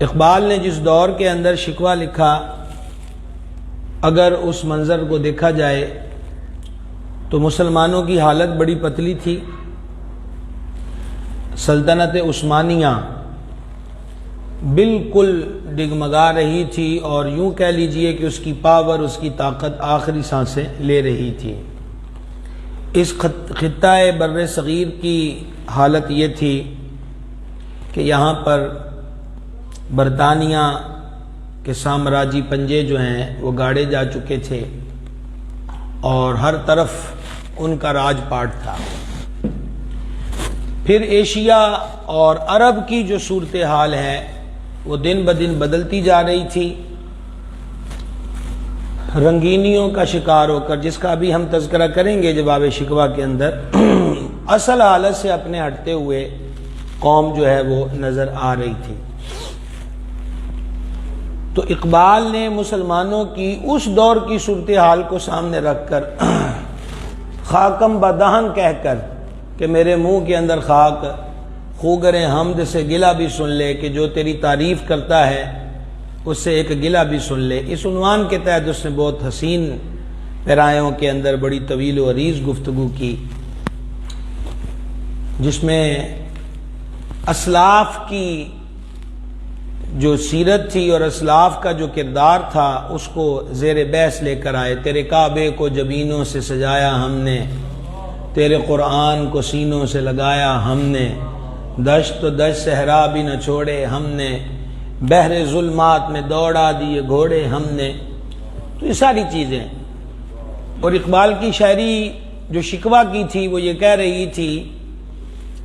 اقبال نے جس دور کے اندر شکوہ لکھا، اگر اس منظر کو دیکھا جائے تو مسلمانوں کی حالت بڑی پتلی تھی۔ سلطنت عثمانیہ بالکل ڈگمگا رہی تھی اور یوں کہہ لیجئے کہ اس کی پاور، اس کی طاقت آخری سانسیں لے رہی تھی۔ اس خطہ بر صغیر کی حالت یہ تھی کہ یہاں پر برطانیہ کے سامراجی پنجے جو ہیں وہ گاڑے جا چکے تھے اور ہر طرف ان کا راج پاٹ تھا۔ پھر ایشیا اور عرب کی جو صورتحال ہے وہ دن بدن بدلتی جا رہی تھی، رنگینیوں کا شکار ہو کر، جس کا بھی ہم تذکرہ کریں گے جواب شکوہ کے اندر، اصل حالت سے اپنے ہٹتے ہوئے قوم جو ہے وہ نظر آ رہی تھی۔ تو اقبال نے مسلمانوں کی اس دور کی صورتحال کو سامنے رکھ کر خاکم بدہن کہہ کر کہ میرے منہ کے اندر خاک، خوگر حمد سے گلہ بھی سن لے، کہ جو تیری تعریف کرتا ہے اس سے ایک گلہ بھی سن لے، اس عنوان کے تحت اس نے بہت حسین پیرایوں کے اندر بڑی طویل و عریض گفتگو کی، جس میں اسلاف کی جو سیرت تھی اور اسلاف کا جو کردار تھا اس کو زیر بحث لے کر آئے۔ تیرے کعبے کو جبینوں سے سجایا ہم نے، تیرے قرآن کو سینوں سے لگایا ہم نے، دشت و دشت صحرا بھی نہ چھوڑے ہم نے، بحر ظلمات میں دوڑا دیے گھوڑے ہم نے۔ تو یہ ساری چیزیں، اور اقبال کی شاعری جو شکوہ کی تھی وہ یہ کہہ رہی تھی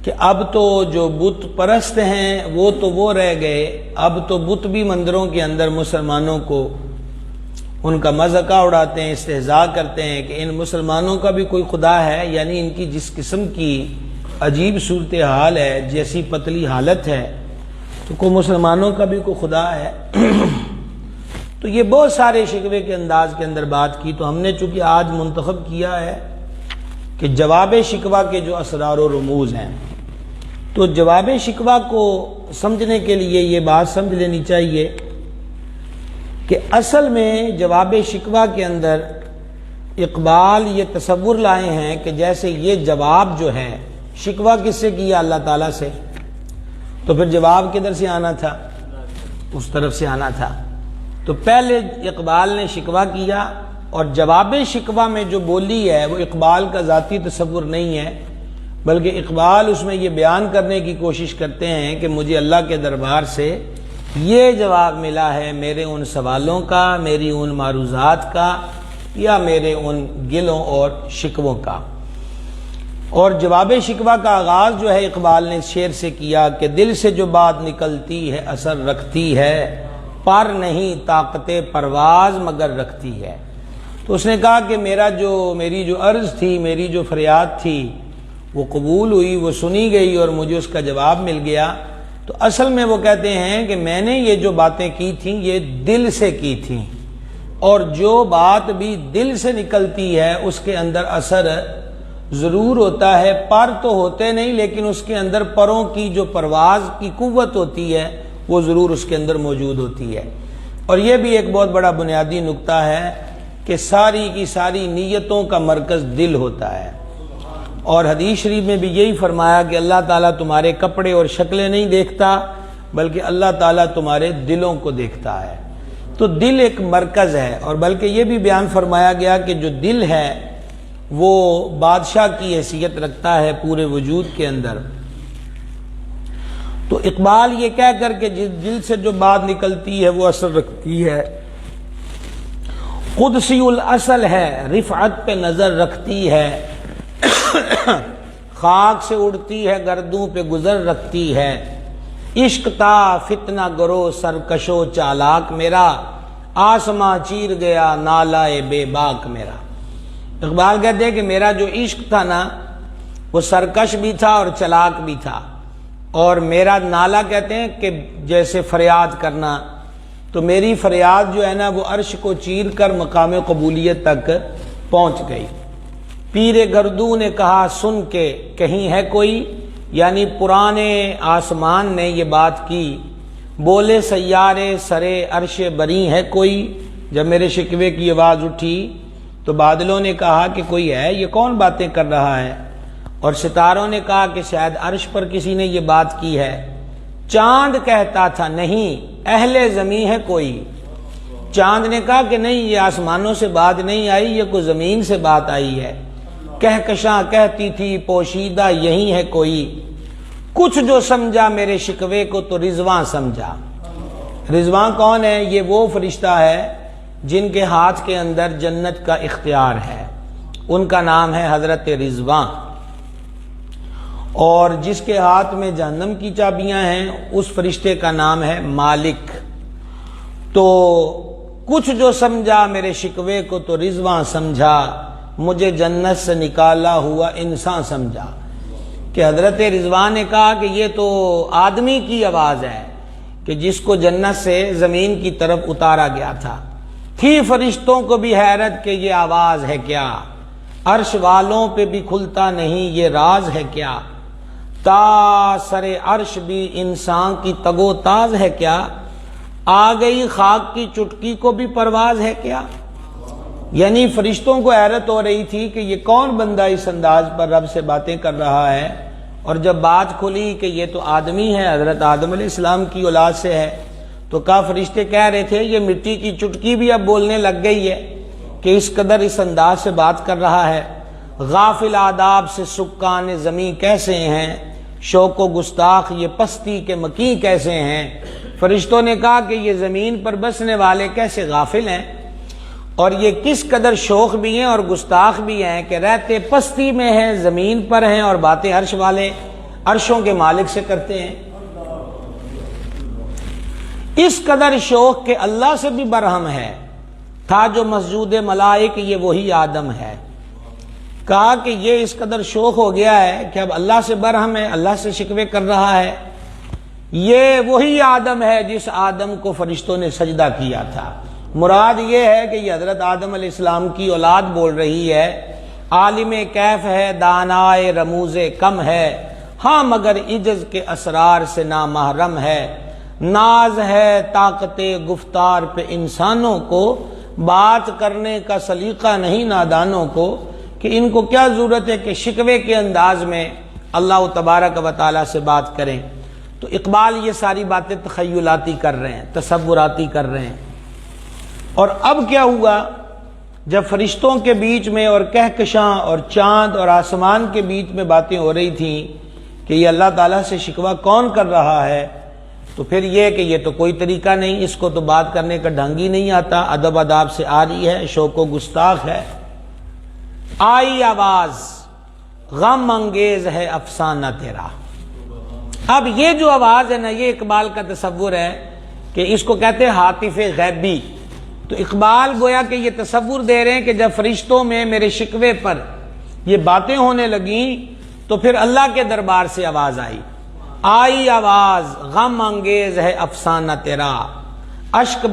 کہ اب تو جو بت پرست ہیں وہ تو وہ رہ گئے، اب تو بت بھی مندروں کے اندر مسلمانوں کو ان کا مذاق اڑاتے ہیں، استہزاء کرتے ہیں کہ ان مسلمانوں کا بھی کوئی خدا ہے، یعنی ان کی جس قسم کی عجیب صورتحال ہے، جیسی پتلی حالت ہے، تو کوئی مسلمانوں کا بھی کوئی خدا ہے۔ تو یہ بہت سارے شکوے کے انداز کے اندر بات کی، تو ہم نے چونکہ آج منتخب کیا ہے کہ جواب شکوہ کے جو اسرار و رموز ہیں، تو جواب شکوہ کو سمجھنے کے لیے یہ بات سمجھ لینی چاہیے کہ اصل میں جواب شکوہ کے اندر اقبال یہ تصور لائے ہیں کہ جیسے یہ جواب جو ہے، شکوہ کس سے کیا؟ اللہ تعالیٰ سے، تو پھر جواب کدھر سے آنا تھا؟ اس طرف سے آنا تھا۔ تو پہلے اقبال نے شکوہ کیا، اور جواب شکوہ میں جو بولی ہے وہ اقبال کا ذاتی تصور نہیں ہے، بلکہ اقبال اس میں یہ بیان کرنے کی کوشش کرتے ہیں کہ مجھے اللہ کے دربار سے یہ جواب ملا ہے میرے ان سوالوں کا، میری ان معروضات کا، یا میرے ان گلوں اور شکووں کا۔ اور جواب شکوہ کا آغاز جو ہے اقبال نے اس شعر سے کیا کہ دل سے جو بات نکلتی ہے اثر رکھتی ہے، پر نہیں طاقت پرواز مگر رکھتی ہے۔ تو اس نے کہا کہ میری جو عرض تھی، میری جو فریاد تھی وہ قبول ہوئی، وہ سنی گئی اور مجھے اس کا جواب مل گیا۔ تو اصل میں وہ کہتے ہیں کہ میں نے یہ جو باتیں کی تھیں یہ دل سے کی تھیں، اور جو بات بھی دل سے نکلتی ہے اس کے اندر اثر ضرور ہوتا ہے، پر تو ہوتے نہیں، لیکن اس کے اندر پروں کی جو پرواز کی قوت ہوتی ہے وہ ضرور اس کے اندر موجود ہوتی ہے۔ اور یہ بھی ایک بہت بڑا بنیادی نقطہ ہے کہ ساری کی ساری نیتوں کا مرکز دل ہوتا ہے، اور حدیث شریف میں بھی یہی فرمایا کہ اللہ تعالیٰ تمہارے کپڑے اور شکلیں نہیں دیکھتا، بلکہ اللہ تعالیٰ تمہارے دلوں کو دیکھتا ہے۔ تو دل ایک مرکز ہے، اور بلکہ یہ بھی بیان فرمایا گیا کہ جو دل ہے وہ بادشاہ کی حیثیت رکھتا ہے پورے وجود کے اندر۔ تو اقبال یہ کہہ کر کہ جس دل سے جو بات نکلتی ہے وہ اثر رکھتی ہے، قدسی الاصل ہے، رفعت پہ نظر رکھتی ہے، خاک سے اڑتی ہے گردوں پہ گزر رکھتی ہے، عشق تا فتنہ گرو سرکشو چالاک میرا، آسماں چیر گیا نالائے بے باک میرا۔ اقبال کہتے ہیں کہ میرا جو عشق تھا نا وہ سرکش بھی تھا اور چلاک بھی تھا، اور میرا نالا کہتے ہیں کہ جیسے فریاد کرنا، تو میری فریاد جو ہے نا وہ عرش کو چیر کر مقام قبولیت تک پہنچ گئی۔ پیر گردوں نے کہا سن کے کہیں ہے کوئی، یعنی پرانے آسمان نے یہ بات کی، بولے سیارے سرے عرش بری ہے کوئی. جب میرے شکوے کی آواز اٹھی تو بادلوں نے کہا کہ کوئی ہے، یہ کون باتیں کر رہا ہے؟ اور ستاروں نے کہا کہ شاید عرش پر کسی نے یہ بات کی ہے. چاند کہتا تھا نہیں، اہل زمین ہے کوئی. چاند نے کہا کہ نہیں، یہ آسمانوں سے بات نہیں آئی، یہ کوئی زمین سے بات آئی ہے. کہکشاں کہتی تھی پوشیدہ یہی ہے کوئی. کچھ جو سمجھا میرے شکوے کو تو رضواں سمجھا. رضواں کون ہے؟ یہ وہ فرشتہ ہے جن کے ہاتھ کے اندر جنت کا اختیار ہے، ان کا نام ہے حضرت رضواں. اور جس کے ہاتھ میں جہنم کی چابیاں ہیں اس فرشتے کا نام ہے مالک. تو کچھ جو سمجھا میرے شکوے کو تو رضواں سمجھا، مجھے جنت سے نکالا ہوا انسان سمجھا. کہ حضرت رضوان نے کہا کہ یہ تو آدمی کی آواز ہے کہ جس کو جنت سے زمین کی طرف اتارا گیا تھا. تھی فرشتوں کو بھی حیرت کہ یہ آواز ہے کیا، عرش والوں پہ بھی کھلتا نہیں یہ راز ہے کیا. تا سر عرش بھی انسان کی تگو تاز ہے کیا، آ گئی خاک کی چٹکی کو بھی پرواز ہے کیا. یعنی فرشتوں کو حیرت ہو رہی تھی کہ یہ کون بندہ اس انداز پر رب سے باتیں کر رہا ہے. اور جب بات کھلی کہ یہ تو آدمی ہے، حضرت آدم علیہ السلام کی اولاد سے ہے، تو کہا فرشتے کہہ رہے تھے یہ مٹی کی چٹکی بھی اب بولنے لگ گئی ہے کہ اس قدر اس انداز سے بات کر رہا ہے. غافل آداب سے سکان زمین کیسے ہیں، شوق و گستاخ یہ پستی کے مکیں کیسے ہیں. فرشتوں نے کہا کہ یہ زمین پر بسنے والے کیسے غافل ہیں، اور یہ کس قدر شوق بھی ہیں اور گستاخ بھی ہیں کہ رہتے پستی میں ہیں، زمین پر ہیں، اور باتیں عرش والے عرشوں کے مالک سے کرتے ہیں. اس قدر شوق کہ اللہ سے بھی برہم ہے. تھا جو مسجود ملائک یہ وہی آدم ہے. کہا کہ یہ اس قدر شوق ہو گیا ہے کہ اب اللہ سے برہم ہے، اللہ سے شکوے کر رہا ہے. یہ وہی آدم ہے جس آدم کو فرشتوں نے سجدہ کیا تھا. مراد یہ ہے کہ یہ حضرت آدم علیہ السلام کی اولاد بول رہی ہے. عالم کیف ہے، دانائے رموز کم ہے، ہاں مگر عجز کے اسرار سے نامحرم ہے. ناز ہے طاقت گفتار پہ انسانوں کو، بات کرنے کا سلیقہ نہیں نادانوں کو. کہ ان کو کیا ضرورت ہے کہ شکوے کے انداز میں اللہ تبارک و تعالیٰ سے بات کریں. تو اقبال یہ ساری باتیں تخیلاتی کر رہے ہیں، تصوراتی کر رہے ہیں. اور اب کیا ہوا جب فرشتوں کے بیچ میں اور کہکشاں اور چاند اور آسمان کے بیچ میں باتیں ہو رہی تھیں کہ یہ اللہ تعالیٰ سے شکوہ کون کر رہا ہے، تو پھر یہ کہ یہ تو کوئی طریقہ نہیں، اس کو تو بات کرنے کا ڈھنگ ہی نہیں آتا، ادب آداب سے آ رہی ہے، شوق و گستاخ ہے. آئی آواز غم انگیز ہے افسانہ تیرا. اب یہ جو آواز ہے نا، یہ اقبال کا تصور ہے کہ اس کو کہتے ہیں ہاتف غیبی. تو اقبال گویا کہ یہ تصور دے رہے ہیں کہ جب فرشتوں میں میرے شکوے پر یہ باتیں ہونے لگیں تو پھر اللہ کے دربار سے آواز آئی. آئی آواز غم انگیز ہے افسانہ تیرا، اشک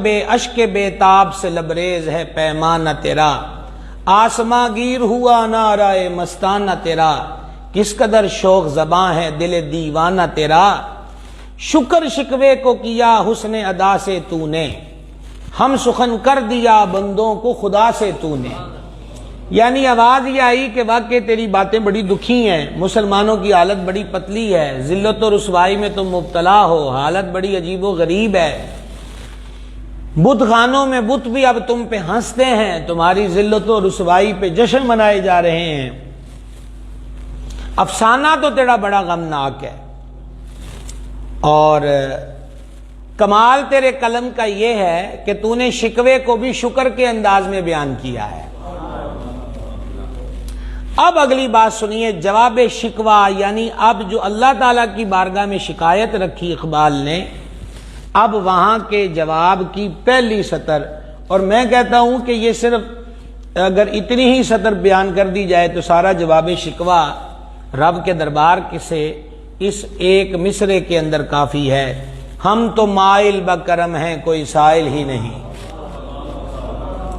بے تاب سے لبریز ہے پیمانہ تیرا. آسماں گیر ہوا نعرہ مستانہ تیرا، کس قدر شوق زباں ہے دل دیوانہ تیرا. شکر شکوے کو کیا حسن ادا سے تو نے، ہم سخن کر دیا بندوں کو خدا سے تو نے. یعنی آواز یہ آئی کہ واقعی تیری باتیں بڑی دکھی ہیں، مسلمانوں کی حالت بڑی پتلی ہے، ذلت و رسوائی میں تم مبتلا ہو، حالت بڑی عجیب و غریب ہے. بت خانوں میں بت بھی اب تم پہ ہنستے ہیں، تمہاری ذلت و رسوائی پہ جشن منائے جا رہے ہیں. افسانہ تو تیرا بڑا غمناک ہے، اور کمال تیرے قلم کا یہ ہے کہ تو نے شکوے کو بھی شکر کے انداز میں بیان کیا ہے. اب اگلی بات سنیے، جواب شکوہ، یعنی اب جو اللہ تعالیٰ کی بارگاہ میں شکایت رکھی اقبال نے، اب وہاں کے جواب کی پہلی سطر. اور میں کہتا ہوں کہ یہ صرف اگر اتنی ہی سطر بیان کر دی جائے تو سارا جواب شکوہ رب کے دربار سے اس ایک مصرے کے اندر کافی ہے. ہم تو مائل بکرم ہیں کوئی سائل ہی نہیں.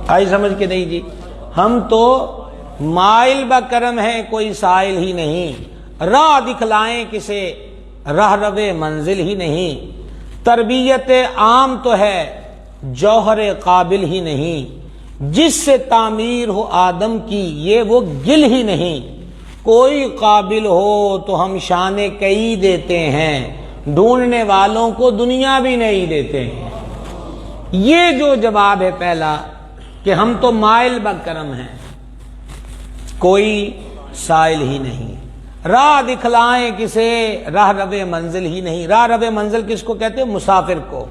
آئی سمجھ کے نہیں جی؟ ہم تو مائل بکرم ہیں کوئی سائل ہی نہیں، راہ دکھلائیں کسے راہ رو منزل ہی نہیں. تربیت عام تو ہے، جوہر قابل ہی نہیں، جس سے تعمیر ہو آدم کی یہ وہ گل ہی نہیں، کوئی قابل ہو تو ہم شان کئی دیتے ہیں، ڈھونڈنے والوں کو دنیا بھی نہیں دیتے ہیں۔ یہ جو جواب ہے پہلا کہ ہم تو مائل بکرم ہیں، کوئی سائل ہی نہیں، راہ دکھلائیں کسے راہ رب منزل ہی نہیں۔ راہ رب منزل کس کو کہتے ہیں؟ مسافر کو،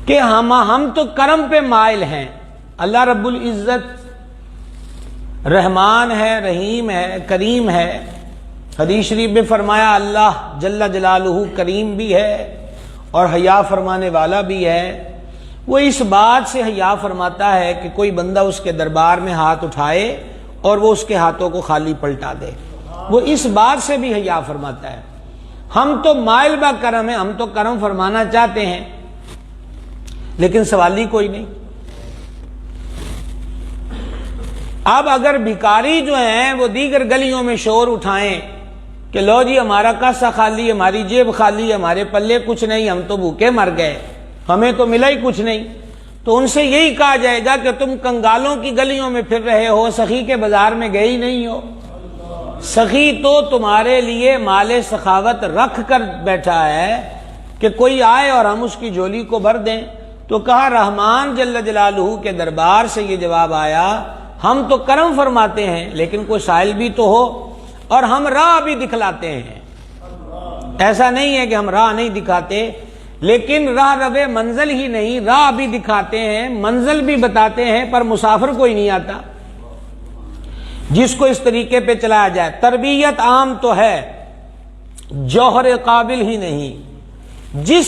کہ ہم تو کرم پہ مائل ہیں۔ اللہ رب العزت رحمان ہے، رحیم ہے، کریم ہے۔ حدیث شریف میں فرمایا اللہ جل جلالہ کریم بھی ہے اور حیا فرمانے والا بھی ہے۔ وہ اس بات سے حیا فرماتا ہے کہ کوئی بندہ اس کے دربار میں ہاتھ اٹھائے اور وہ اس کے ہاتھوں کو خالی پلٹا دے، وہ اس بات سے بھی حیا فرماتا ہے۔ ہم تو مائل با کرم ہیں، ہم تو کرم فرمانا چاہتے ہیں لیکن سوالی کوئی نہیں۔ اب اگر بھکاری جو ہیں وہ دیگر گلیوں میں شور اٹھائیں کہ لو جی ہمارا کاسا خالی، ہماری جیب خالی، ہمارے پلے کچھ نہیں، ہم تو بھوکے مر گئے، ہمیں تو ملا ہی کچھ نہیں، تو ان سے یہی کہا جائے گا کہ تم کنگالوں کی گلیوں میں پھر رہے ہو، سخی کے بازار میں گئے ہی نہیں ہو۔ سخی تو تمہارے لیے مال سخاوت رکھ کر بیٹھا ہے کہ کوئی آئے اور ہم اس کی جھولی کو بھر دیں۔ تو کہا رحمان جل جلالہ کے دربار سے یہ جواب آیا، ہم تو کرم فرماتے ہیں لیکن کوئی سائل بھی تو ہو، اور ہم راہ بھی دکھلاتے ہیں۔ ایسا نہیں ہے کہ ہم راہ نہیں دکھاتے، لیکن راہ رب منزل ہی نہیں، راہ بھی دکھاتے ہیں، منزل بھی بتاتے ہیں، پر مسافر کوئی نہیں آتا جس کو اس طریقے پہ چلایا جائے۔ تربیت عام تو ہے، جوہر قابل ہی نہیں، جس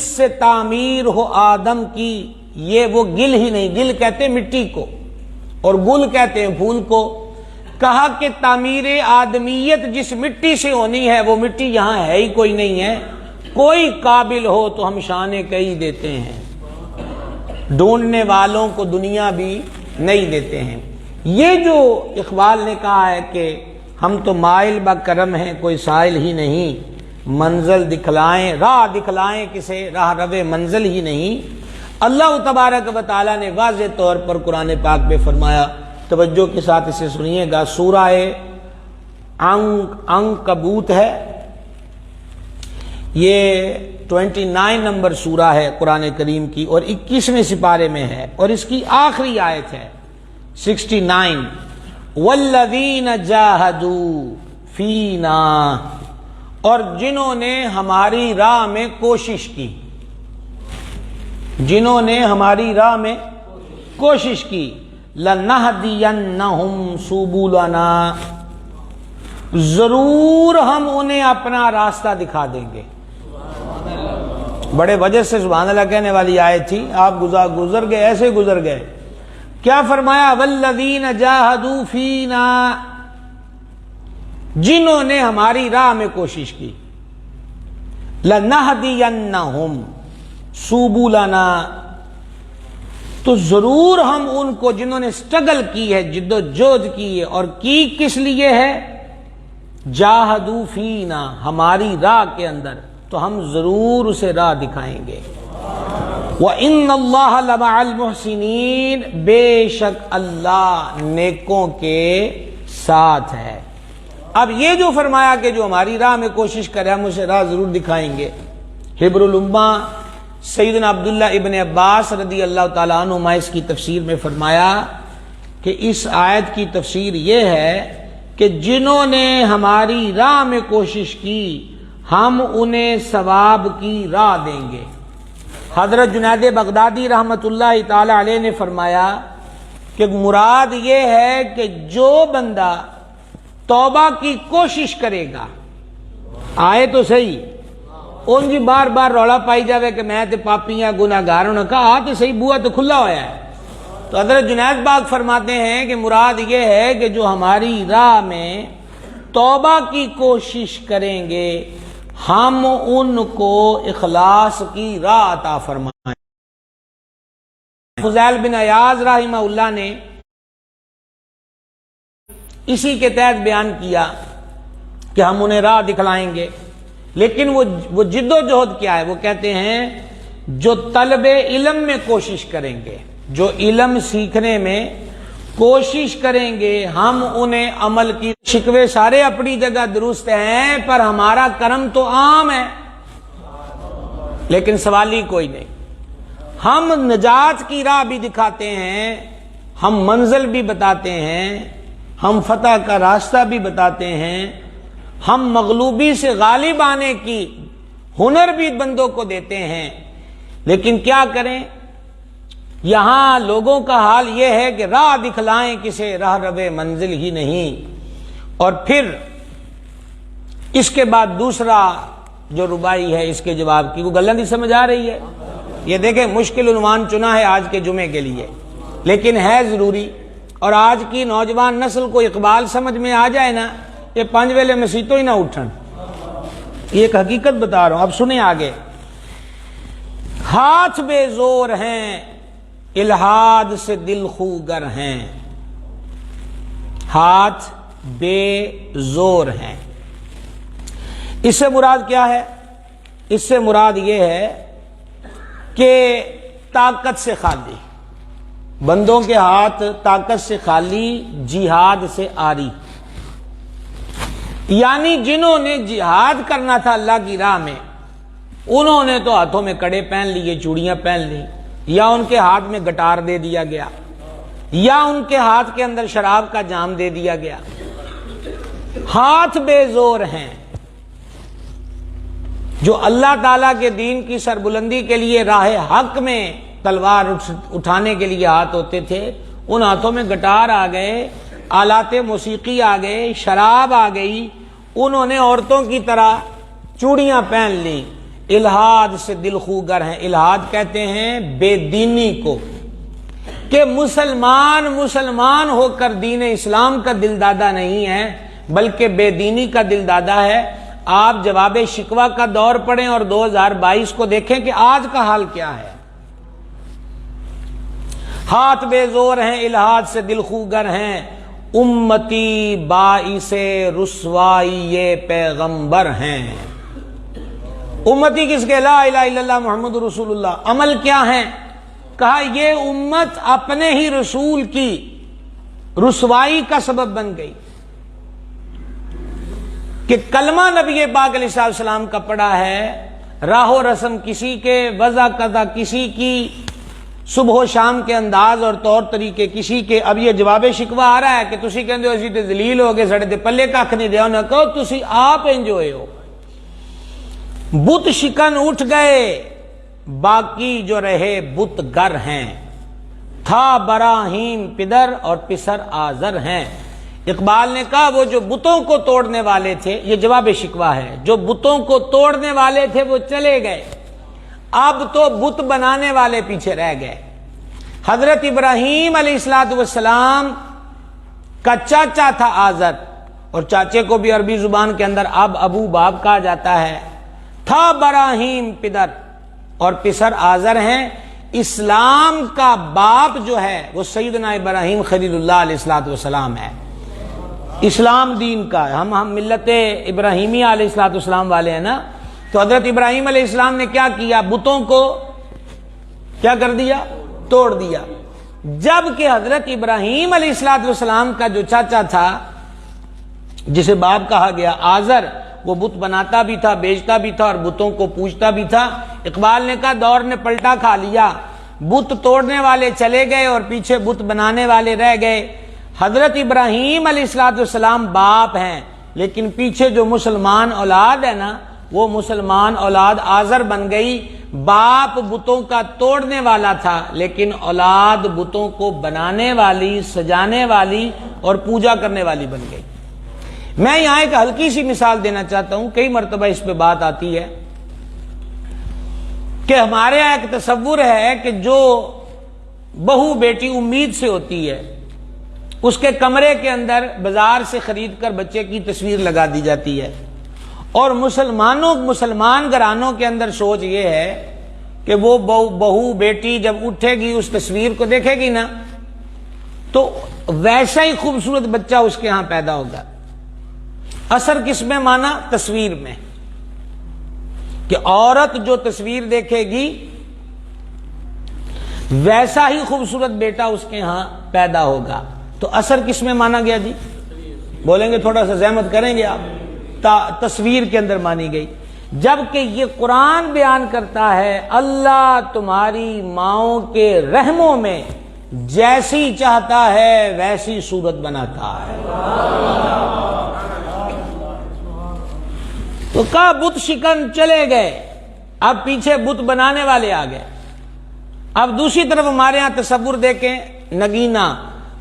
سے تعمیر ہو آدم کی یہ وہ گل ہی نہیں۔ گل کہتے ہیں مٹی کو اور گل کہتے ہیں پھول کو۔ کہا کہ تعمیر آدمیت جس مٹی سے ہونی ہے وہ مٹی یہاں ہے ہی کوئی نہیں ہے، کوئی قابل ہو تو ہم شان کئی دیتے ہیں، ڈھونڈنے والوں کو دنیا بھی نہیں دیتے ہیں۔ یہ جو اقبال نے کہا ہے کہ ہم تو مائل با کرم ہیں، کوئی سائل ہی نہیں، منزل دکھلائیں، راہ دکھلائیں کسے راہ رب منزل ہی نہیں، اللہ تبارک و تعالیٰ نے واضح طور پر قرآن پاک میں فرمایا۔ توجہ کے ساتھ اسے سنیے گا، سورہ عنکبوت ہے، یہ 29 نمبر سورہ ہے قرآن کریم کی اور 21ویں سپارے میں ہے، اور اس کی آخری آیت ہے 69، والذین جاہدوا فینا، اور جنہوں نے ہماری راہ میں کوشش کی، جنہوں نے ہماری راہ میں کوشش کی، لَنَهْدِيَنَّهُمْ سُبُلَنَا، ضرور ہم انہیں اپنا راستہ دکھا دیں گے۔ بڑے وجہ سے سبحان اللہ کہنے والی آیت تھی، آپ گزر گئے، ایسے گزر گئے۔ کیا فرمایا؟ وَالَّذِينَ جَاهَدُوا فِينَا، جنہوں نے ہماری راہ میں کوشش کی، لَنَهْدِيَنَّهُمْ سُبُلَنَا، تو ضرور ہم ان کو جنہوں نے سٹرگل کی ہے، جد و جہد کی ہے، اور کی کس لیے ہے؟ جاہدوا فینا، ہماری راہ کے اندر، تو ہم ضرور اسے راہ دکھائیں گے۔ وَإِنَّ اللَّهَ لَمَعَ الْمُحْسِنِينَ، بے شک اللہ نیکوں کے ساتھ ہے۔ اب یہ جو فرمایا کہ جو ہماری راہ میں کوشش کرے ہم اسے راہ ضرور دکھائیں گے، حبر الامہ سیدنا عبداللہ ابن عباس رضی اللہ تعالیٰ عنہما اس کی تفسیر میں فرمایا کہ اس آیت کی تفسیر یہ ہے کہ جنہوں نے ہماری راہ میں کوشش کی ہم انہیں ثواب کی راہ دیں گے۔ حضرت جنید بغدادی رحمۃ اللہ تعالی علیہ نے فرمایا کہ مراد یہ ہے کہ جو بندہ توبہ کی کوشش کرے گا، آئے تو صحیح، ان جی بار بار رولا پائی جاوے کہ میں تے پاپیاں گناہگار ہوں، کہا تو صحیح، بوا تو کھلا ہوا ہے۔ تو حضرت جنید باغ فرماتے ہیں کہ مراد یہ ہے کہ جو ہماری راہ میں توبہ کی کوشش کریں گے ہم ان کو اخلاص کی راہ عطا فرمائیں۔ فضیل بن عیاض رحمہ اللہ نے اسی کے تحت بیان کیا کہ ہم انہیں راہ دکھلائیں گے۔ لیکن وہ جد و جہد کیا ہے؟ وہ کہتے ہیں جو طلب علم میں کوشش کریں گے، جو علم سیکھنے میں کوشش کریں گے، ہم انہیں عمل کی شکوے سارے اپنی جگہ درست ہیں، پر ہمارا کرم تو عام ہے، لیکن سوالی کوئی نہیں۔ ہم نجات کی راہ بھی دکھاتے ہیں، ہم منزل بھی بتاتے ہیں، ہم فتح کا راستہ بھی بتاتے ہیں، ہم مغلوبی سے غالب آنے کی ہنر بھی بندوں کو دیتے ہیں، لیکن کیا کریں؟ یہاں لوگوں کا حال یہ ہے کہ راہ دکھلائیں کسے، راہ روے منزل ہی نہیں۔ اور پھر اس کے بعد دوسرا جو ربائی ہے اس کے جواب کی، وہ گلہ نہیں سمجھ آ رہی ہے؟ یہ دیکھیں مشکل عنوان چنا ہے آج کے جمعے کے لیے، لیکن ہے ضروری، اور آج کی نوجوان نسل کو اقبال سمجھ میں آ جائے نا، یہ 5 ویلے مسیتوں ہی نہ اٹھن۔ یہ ایک حقیقت بتا رہا ہوں، اب سنیں آگے۔ ہاتھ بے زور ہیں، الہاد سے دل خوگر ہیں۔ ہاتھ بے زور ہیں، اس سے مراد کیا ہے؟ اس سے مراد یہ ہے کہ طاقت سے خالی، بندوں کے ہاتھ طاقت سے خالی، جہاد سے آری، یعنی جنہوں نے جہاد کرنا تھا اللہ کی راہ میں، انہوں نے تو ہاتھوں میں کڑے پہن لیے، چوڑیاں پہن لی، یا ان کے ہاتھ میں گٹار دے دیا گیا، یا ان کے ہاتھ کے اندر شراب کا جام دے دیا گیا۔ ہاتھ بے زور ہیں، جو اللہ تعالیٰ کے دین کی سربلندی کے لیے راہ حق میں تلوار اٹھانے کے لیے ہاتھ ہوتے تھے، ان ہاتھوں میں گٹار آ گئے، آلات موسیقی آ گئے، شراب آ گئی، انہوں نے عورتوں کی طرح چوڑیاں پہن لی۔ الہاد سے دل خوگر ہیں، الہاد کہتے ہیں بے دینی کو، کہ مسلمان ہو کر دین اسلام کا دل دادا نہیں ہے، بلکہ بے دینی کا دل دادا ہے۔ آپ جواب شکوہ کا دور پڑھیں اور 2022 کو دیکھیں کہ آج کا حال کیا ہے۔ ہاتھ بے زور ہیں، الہاد سے دل خوگر ہیں، امتی باعث رسوائی پیغمبر ہیں۔ امتی کس کے؟ لا الہ الا اللہ محمد رسول اللہ۔ عمل کیا ہیں؟ کہا یہ امت اپنے ہی رسول کی رسوائی کا سبب بن گئی، کہ کلمہ نبی پاک علیہ السلام کا پڑھا ہے، راہ و رسم کسی کے، وضع قضا کسی کی، صبح و شام کے انداز اور طور طریقے کسی کے۔ اب یہ جواب شکوہ آ رہا ہے کہ تسی کہندے ہو اسی تے ذلیل ہو گئے، سڑے تے پلے کھ نہیں دیا، انہوں نے کہو تسی آپ انجوئے ہو۔ بت شکن اٹھ گئے، باقی جو رہے بت گر ہیں، تھا براہیم پدر اور پسر آزر ہیں۔ اقبال نے کہا وہ جو بتوں کو توڑنے والے تھے، یہ جواب شکوہ ہے، جو بتوں کو توڑنے والے تھے وہ چلے گئے، اب تو بت بنانے والے پیچھے رہ گئے۔ حضرت ابراہیم علیہ السلام کا چاچا تھا آزر، اور چاچے کو بھی عربی زبان کے اندر اب ابو باپ کہا جاتا ہے۔ تھا براہیم پدر اور پسر آزر ہیں۔ اسلام کا باپ جو ہے وہ سیدنا ابراہیم خلیل اللہ علیہ السلام ہے، اسلام دین کا۔ ہم ملت ابراہیمیہ علیہ السلام والے ہیں نا، تو حضرت ابراہیم علیہ السلام نے کیا کیا؟ بتوں کو کیا کر دیا؟ توڑ دیا۔ جبکہ حضرت ابراہیم علیہ السلام کا جو چاچا تھا، جسے باپ کہا گیا، آزر، وہ بت بناتا بھی تھا، بیچتا بھی تھا اور بتوں کو پوجتا بھی تھا۔ اقبال نے کہا دور نے پلٹا کھا لیا، بت توڑنے والے چلے گئے اور پیچھے بت بنانے والے رہ گئے۔ حضرت ابراہیم علیہ السلام باپ ہیں، لیکن پیچھے جو مسلمان اولاد ہے نا، وہ مسلمان اولاد آزر بن گئی۔ باپ بتوں کا توڑنے والا تھا، لیکن اولاد بتوں کو بنانے والی، سجانے والی اور پوجا کرنے والی بن گئی۔ میں یہاں ایک ہلکی سی مثال دینا چاہتا ہوں، کئی مرتبہ اس پہ بات آتی ہے کہ ہمارے یہاں ایک تصور ہے کہ جو بہو بیٹی امید سے ہوتی ہے، اس کے کمرے کے اندر بازار سے خرید کر بچے کی تصویر لگا دی جاتی ہے، اور مسلمان گھرانوں کے اندر سوچ یہ ہے کہ وہ بہو بیٹی جب اٹھے گی اس تصویر کو دیکھے گی نا، تو ویسا ہی خوبصورت بچہ اس کے ہاں پیدا ہوگا۔ اثر کس میں مانا؟ تصویر میں۔ کہ عورت جو تصویر دیکھے گی ویسا ہی خوبصورت بیٹا اس کے ہاں پیدا ہوگا. تو اثر کس میں مانا گیا جی؟ بولیں گے تھوڑا سا زحمت کریں گے آپ. تصویر کے اندر مانی گئی. جبکہ یہ قرآن بیان کرتا ہے اللہ تمہاری ماؤں کے رحموں میں جیسی چاہتا ہے ویسی صورت بناتا ہے. تو کہا بت شکن چلے گئے، اب پیچھے بت بنانے والے آ گئے. اب دوسری طرف ہمارے ہاں تصور دیکھیں نگینا.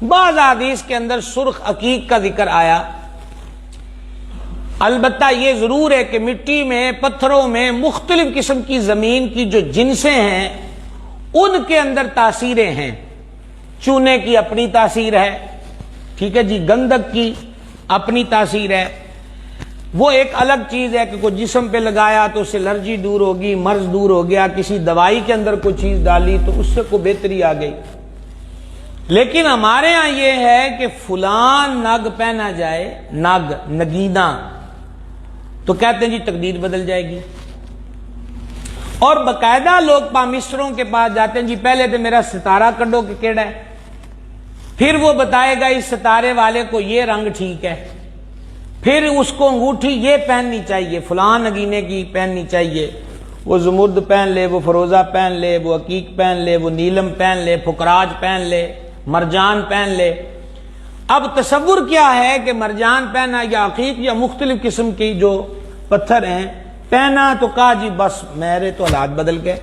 بعض حدیث کے اندر سرخ عقیق کا ذکر آیا. البتہ یہ ضرور ہے کہ مٹی میں، پتھروں میں مختلف قسم کی زمین کی جو جنسیں ہیں ان کے اندر تاثیریں ہیں. چونے کی اپنی تاثیر ہے، ٹھیک ہے جی، گندک کی اپنی تاثیر ہے. وہ ایک الگ چیز ہے کہ کوئی جسم پہ لگایا تو اس سے الرجی دور ہوگی، مرض دور ہو گیا. کسی دوائی کے اندر کوئی چیز ڈالی تو اس سے کوئی بہتری آ گئی. لیکن ہمارے ہاں یہ ہے کہ فلان نگ پہنا جائے، نگ، نگینا، تو کہتے ہیں جی تقدیر بدل جائے گی. اور باقاعدہ لوگ پامسٹروں کے پاس جاتے ہیں، جی پہلے تو میرا ستارہ کڈو کہ کیڑا ہے، پھر وہ بتائے گا اس ستارے والے کو یہ رنگ ٹھیک ہے، پھر اس کو انگوٹھی یہ پہننی چاہیے، فلان نگینے کی پہننی چاہیے. وہ زمرد پہن لے، وہ فروزہ پہن لے، وہ عقیق پہن لے، وہ نیلم پہن لے، پھکراج پہن لے، مرجان پہن لے. اب تصور کیا ہے کہ مرجان پہنا یا عقیق یا مختلف قسم کی جو پتھر ہیں پہنا، تو کہا جی بس میرے تو حالات بدل گئے.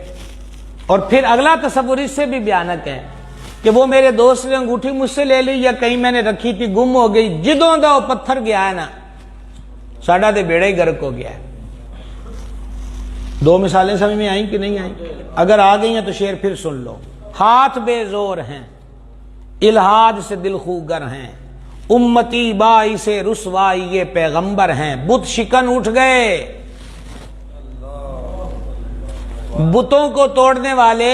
اور پھر اگلا تصور اس سے بھی بھیانک ہے کہ وہ میرے دوست نے انگوٹھی مجھ سے لے لی یا کہیں میں نے رکھی تھی گم ہو گئی، جدوں دا وہ پتھر گیا ہے نا ساڈا دے بیڑا ہی گرک ہو گیا ہے. دو مثالیں سمجھ میں آئیں کہ نہیں آئیں؟ اگر آ گئی ہیں تو شعر پھر سن لو. ہاتھ بے زور ہیں، الہاد سے دل خوگر ہیں، امتی بائی سے رسوائی یہ پیغمبر ہیں. بت شکن اٹھ گئے، بتوں کو توڑنے والے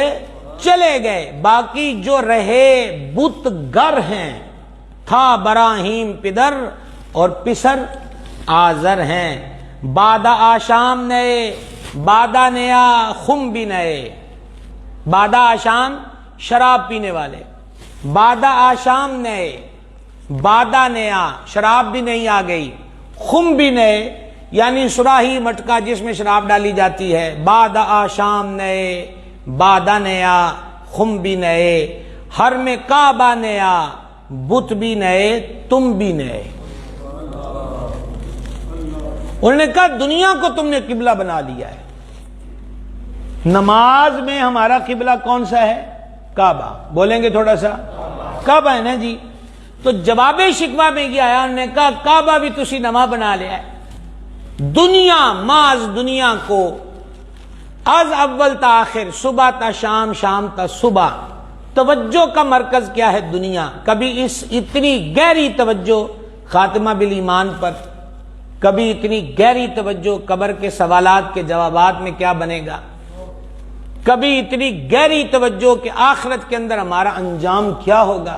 چلے گئے، باقی جو رہے بت گر ہیں. تھا براہیم پدر اور پسر آزر ہیں. بادہ آشام نئے، بادہ نیا، خم بھی نئے. بادہ آشام شراب پینے والے، بادہ آشام نئے، بادہ نیا شراب بھی نہیں آ گئی، خم بھی نئے یعنی سراہی مٹکا جس میں شراب ڈالی جاتی ہے. بادہ آشام نئے، بادہ نیا، خم بھی نئے. ہر میں کعبہ نیا، بت بھی نئے، تم بھی نئے. انہوں نے کہا دنیا کو تم نے قبلہ بنا لیا ہے. نماز میں ہمارا قبلہ کون سا ہے؟ کعبہ. بولیں گے تھوڑا سا؟ کعبہ ہے نا جی. تو جواب شکوہ میں یہ آیا، انہوں نے کہا کعبہ بھی تسی نواں بنا لیا ہے. دنیا، ماز دنیا کو از اول تا آخر، صبح تا شام، شام تا صبح، توجہ کا مرکز کیا ہے؟ دنیا. کبھی اس اتنی گہری توجہ خاتمہ بالایمان پر، کبھی اتنی گہری توجہ قبر کے سوالات کے جوابات میں کیا بنے گا، کبھی اتنی گہری توجہ کہ آخرت کے اندر ہمارا انجام کیا ہوگا،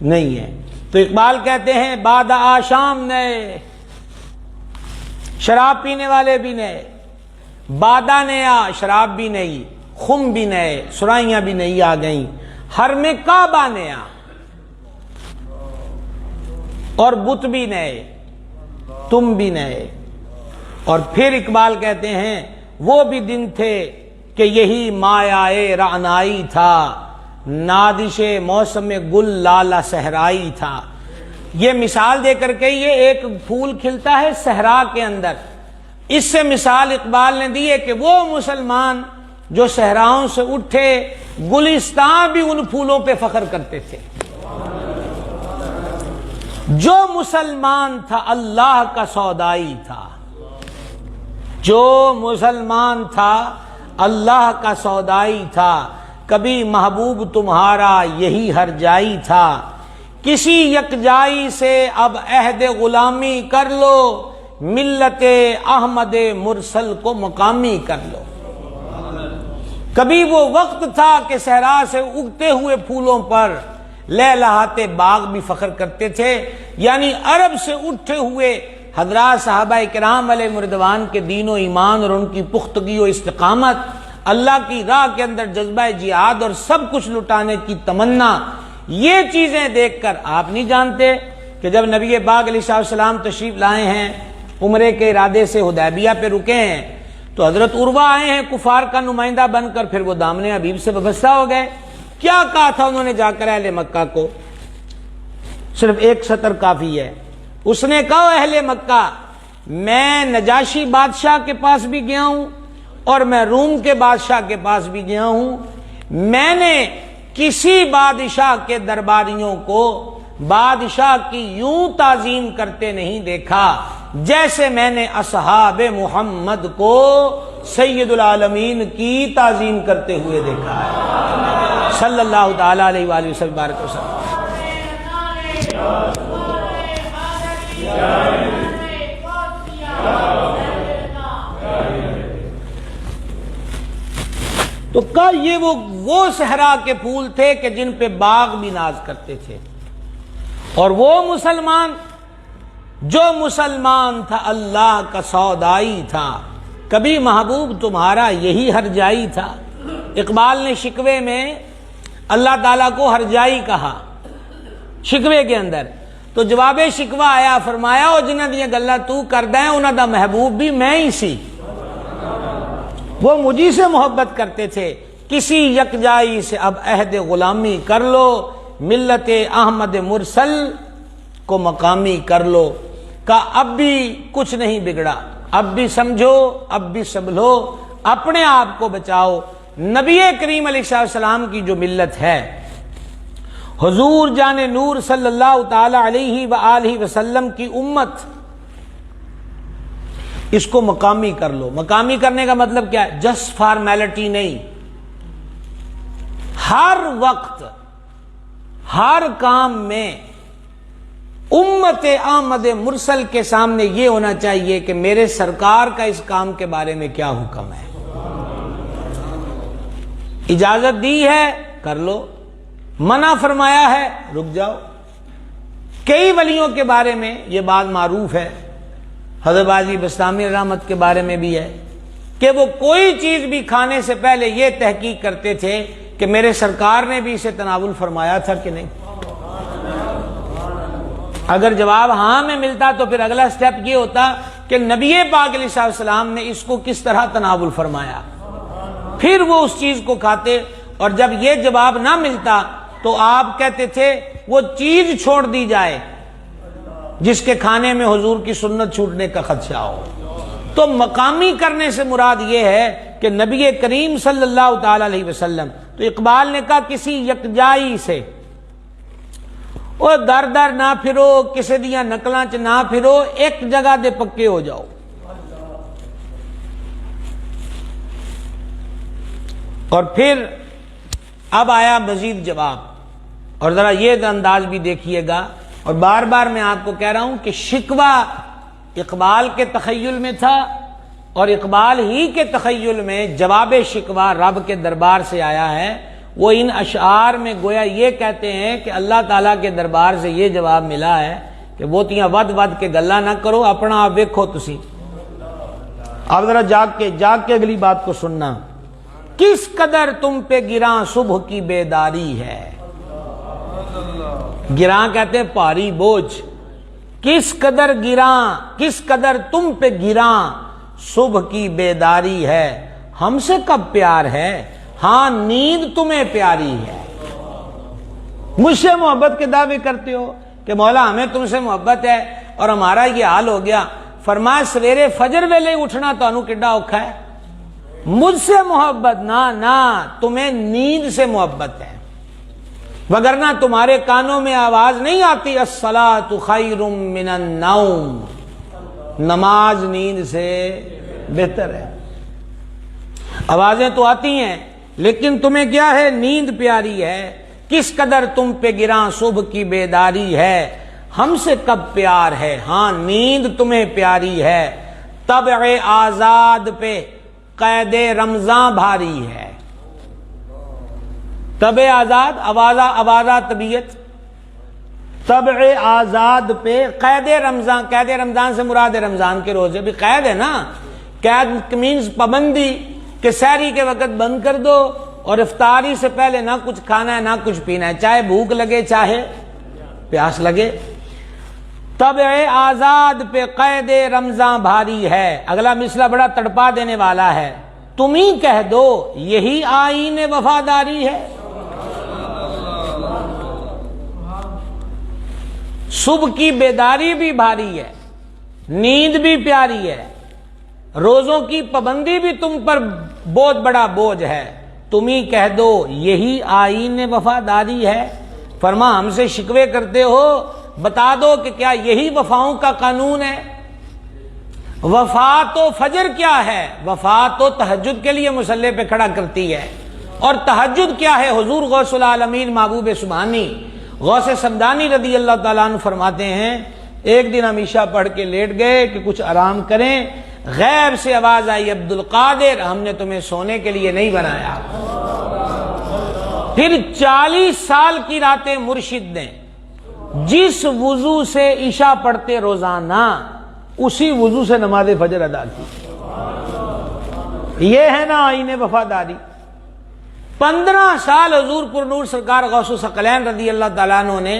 نہیں ہے. تو اقبال کہتے ہیں بادہ آشام نئے، شراب پینے والے بھی نئے، بادہ نیا، شراب بھی نئی، خم بھی نئے، سرائیاں بھی نئی آ گئیں. ہر میں کعبہ نیا اور بت بھی نئے، تم بھی نئے. اور پھر اقبال کہتے ہیں وہ بھی دن تھے کہ یہی مایائے رعنائی تھا، نادش موسم گل لالا صحرائی تھا. یہ مثال دے کر کے یہ ایک پھول کھلتا ہے صحرا کے اندر، اس سے مثال اقبال نے دی ہے کہ وہ مسلمان جو صحراؤں سے اٹھے گلستان بھی ان پھولوں پہ فخر کرتے تھے. جو مسلمان تھا اللہ کا سودائی تھا، جو مسلمان تھا اللہ کا سودائی تھا. کبھی محبوب تمہارا یہی ہر جائی تھا، کسی یکجائی سے اب عہد غلامی کر لو، ملت احمد مرسل کو مقامی کر لو. کبھی وہ وقت تھا کہ صحرا سے اگتے ہوئے پھولوں پر لہلہاتے باغ بھی فخر کرتے تھے، یعنی عرب سے اٹھے ہوئے حضرات صحابہ کرام علیہ رضوان کے دین و ایمان اور ان کی پختگی و استقامت، اللہ کی راہ کے اندر جذبہ جہاد اور سب کچھ لٹانے کی تمنا، یہ چیزیں دیکھ کر آپ نہیں جانتے کہ جب نبی پاک علیہ السلام تشریف لائے ہیں عمرے کے ارادے سے حدیبیہ پہ رکے ہیں، تو حضرت عروہ آئے ہیں کفار کا نمائندہ بن کر، پھر وہ دامن حبیب سے وابستہ ہو گئے۔ کیا کہا تھا انہوں نے جا کر اہل مکہ کو؟ صرف ایک سطر کافی ہے۔ اس نے کہا اہل مکہ، میں نجاشی بادشاہ کے پاس بھی گیا ہوں اور میں روم کے بادشاہ کے پاس بھی گیا ہوں، میں نے کسی بادشاہ کے درباریوں کو بادشاہ کی یوں تعظیم کرتے نہیں دیکھا جیسے میں نے اصحاب محمد کو سید العالمین کی تعظیم کرتے ہوئے دیکھا ہے، صلی اللہ تعالی علیہ وآلہ وسلم بارک وسلم۔ تو کہا یہ وہ صحرا کے پھول تھے کہ جن پہ باغ بھی ناز کرتے تھے، اور وہ مسلمان جو مسلمان تھا اللہ کا سودائی تھا، کبھی محبوب تمہارا یہی ہرجائی تھا۔ اقبال نے شکوے میں اللہ تعالیٰ کو ہرجائی کہا، شکوے کے اندر، تو جواب شکوہ آیا، فرمایا او جنہاں دیاں گلاں تو کردا ہے انہاں دا محبوب بھی میں ہی سی، وہ مجھی سے محبت کرتے تھے، کسی یکجائی سے اب عہد غلامی کر لو، ملت احمد مرسل کو مقامی کر لو۔ کہ اب بھی کچھ نہیں بگڑا، اب بھی سمجھو، اب بھی سنبھلو، اپنے آپ کو بچاؤ۔ نبی کریم علیہ السلام کی جو ملت ہے، حضور جان نور صلی اللہ تعالی علیہ وآلہ وسلم کی امت، اس کو مقامی کر لو۔ مقامی کرنے کا مطلب کیا ہے؟ جسٹ فارمیلٹی نہیں، ہر وقت ہر کام میں امت احمد مرسل کے سامنے یہ ہونا چاہیے کہ میرے سرکار کا اس کام کے بارے میں کیا حکم ہے، اجازت دی ہے کر لو، منع فرمایا ہے رک جاؤ۔ کئی ولیوں کے بارے میں یہ بات معروف ہے، حضرت باجی بستامی رحمت کے بارے میں بھی ہے کہ وہ کوئی چیز بھی کھانے سے پہلے یہ تحقیق کرتے تھے کہ میرے سرکار نے بھی اسے تناول فرمایا تھا کہ نہیں۔ اگر جواب ہاں میں ملتا تو پھر اگلا سٹیپ یہ ہوتا کہ نبی پاک علیہ السلام نے اس کو کس طرح تناول فرمایا، پھر وہ اس چیز کو کھاتے۔ اور جب یہ جواب نہ ملتا تو آپ کہتے تھے وہ چیز چھوڑ دی جائے جس کے کھانے میں حضور کی سنت چھوٹنے کا خدشہ ہو۔ تو مقامی کرنے سے مراد یہ ہے کہ نبی کریم صلی اللہ تعالی علیہ وسلم، تو اقبال نے کہا کسی یکجائی سے، او در در نہ پھرو، کسی دیاں نقلاں چ نہ پھرو، ایک جگہ دے پکے ہو جاؤ۔ اور پھر اب آیا مزید جواب، اور ذرا یہ انداز بھی دیکھیے گا، اور بار بار میں آپ کو کہہ رہا ہوں کہ شکوہ اقبال کے تخیل میں تھا، اور اقبال ہی کے تخیل میں جواب شکوہ رب کے دربار سے آیا ہے۔ وہ ان اشعار میں گویا یہ کہتے ہیں کہ اللہ تعالیٰ کے دربار سے یہ جواب ملا ہے کہ وہ تیاں ود ود کے گلا نہ کرو، اپنا آپ ویکھو تسی۔ آپ ذرا جاگ کے اگلی بات کو سننا، کس قدر تم پہ گراں صبح کی بیداری ہے۔ گراں کہتے ہیں پاری بوجھ، کس قدر گراں، کس قدر تم پہ گراں صبح کی بیداری ہے، ہم سے کب پیار ہے، ہاں نیند تمہیں پیاری ہے۔ مجھ سے محبت کے دعوے کرتے ہو کہ مولا ہمیں تم سے محبت ہے اور ہمارا یہ حال ہو گیا۔ فرمایا سویرے فجر ویلے اٹھنا تانوں کڈا اوکھا ہے، مجھ سے محبت نہ تمہیں نیند سے محبت ہے، وگرنہ تمہارے کانوں میں آواز نہیں آتی الصلاۃ خیر من النوم، نماز نیند سے بہتر ہے۔ آوازیں تو آتی ہیں لیکن تمہیں کیا ہے، نیند پیاری ہے۔ کس قدر تم پہ گراں صبح کی بیداری ہے، ہم سے کب پیار ہے، ہاں نیند تمہیں پیاری ہے۔ طبع آزاد پہ قید رمضاں بھاری ہے۔ طبع آزاد، آوازہ طبیعت، طبع آزاد پہ قید رمضان سے مراد رمضان کے روزے بھی قید ہے نا. قید مینز پابندی کہ سحری کے وقت بند کر دو اور افطاری سے پہلے نہ کچھ کھانا ہے نہ کچھ پینا ہے، چاہے بھوک لگے چاہے پیاس لگے. طبع آزاد پہ قید رمضان بھاری ہے. اگلا مثلا بڑا تڑپا دینے والا ہے. تم ہی کہہ دو یہی آئین وفاداری ہے. صبح کی بیداری بھی بھاری ہے، نیند بھی پیاری ہے، روزوں کی پابندی بھی تم پر بہت بڑا بوجھ ہے. تم ہی کہہ دو یہی آئین وفاداری ہے. فرما ہم سے شکوے کرتے ہو، بتا دو کہ کیا یہی وفاؤں کا قانون ہے؟ وفا تو فجر کیا ہے؟ وفا تو تہجد کے لیے مصلی پہ کھڑا کرتی ہے. اور تہجد کیا ہے؟ حضور غوث العالمین محبوب سبحانی غوث سمدانی رضی اللہ تعالیٰ عنہ فرماتے ہیں ایک دن ہم عشاء پڑھ کے لیٹ گئے کہ کچھ آرام کریں، غیب سے آواز آئی عبد القادر ہم نے تمہیں سونے کے لیے نہیں بنایا. پھر 40 سال کی راتیں مرشد نے جس وضو سے عشاء پڑھتے روزانہ اسی وضو سے نماز فجر ادا کی. یہ ہے نا آئین وفاداری. 15 سال حضور پر نور سرکار غوث الثقلین رضی اللہ تعالیٰ عنہ نے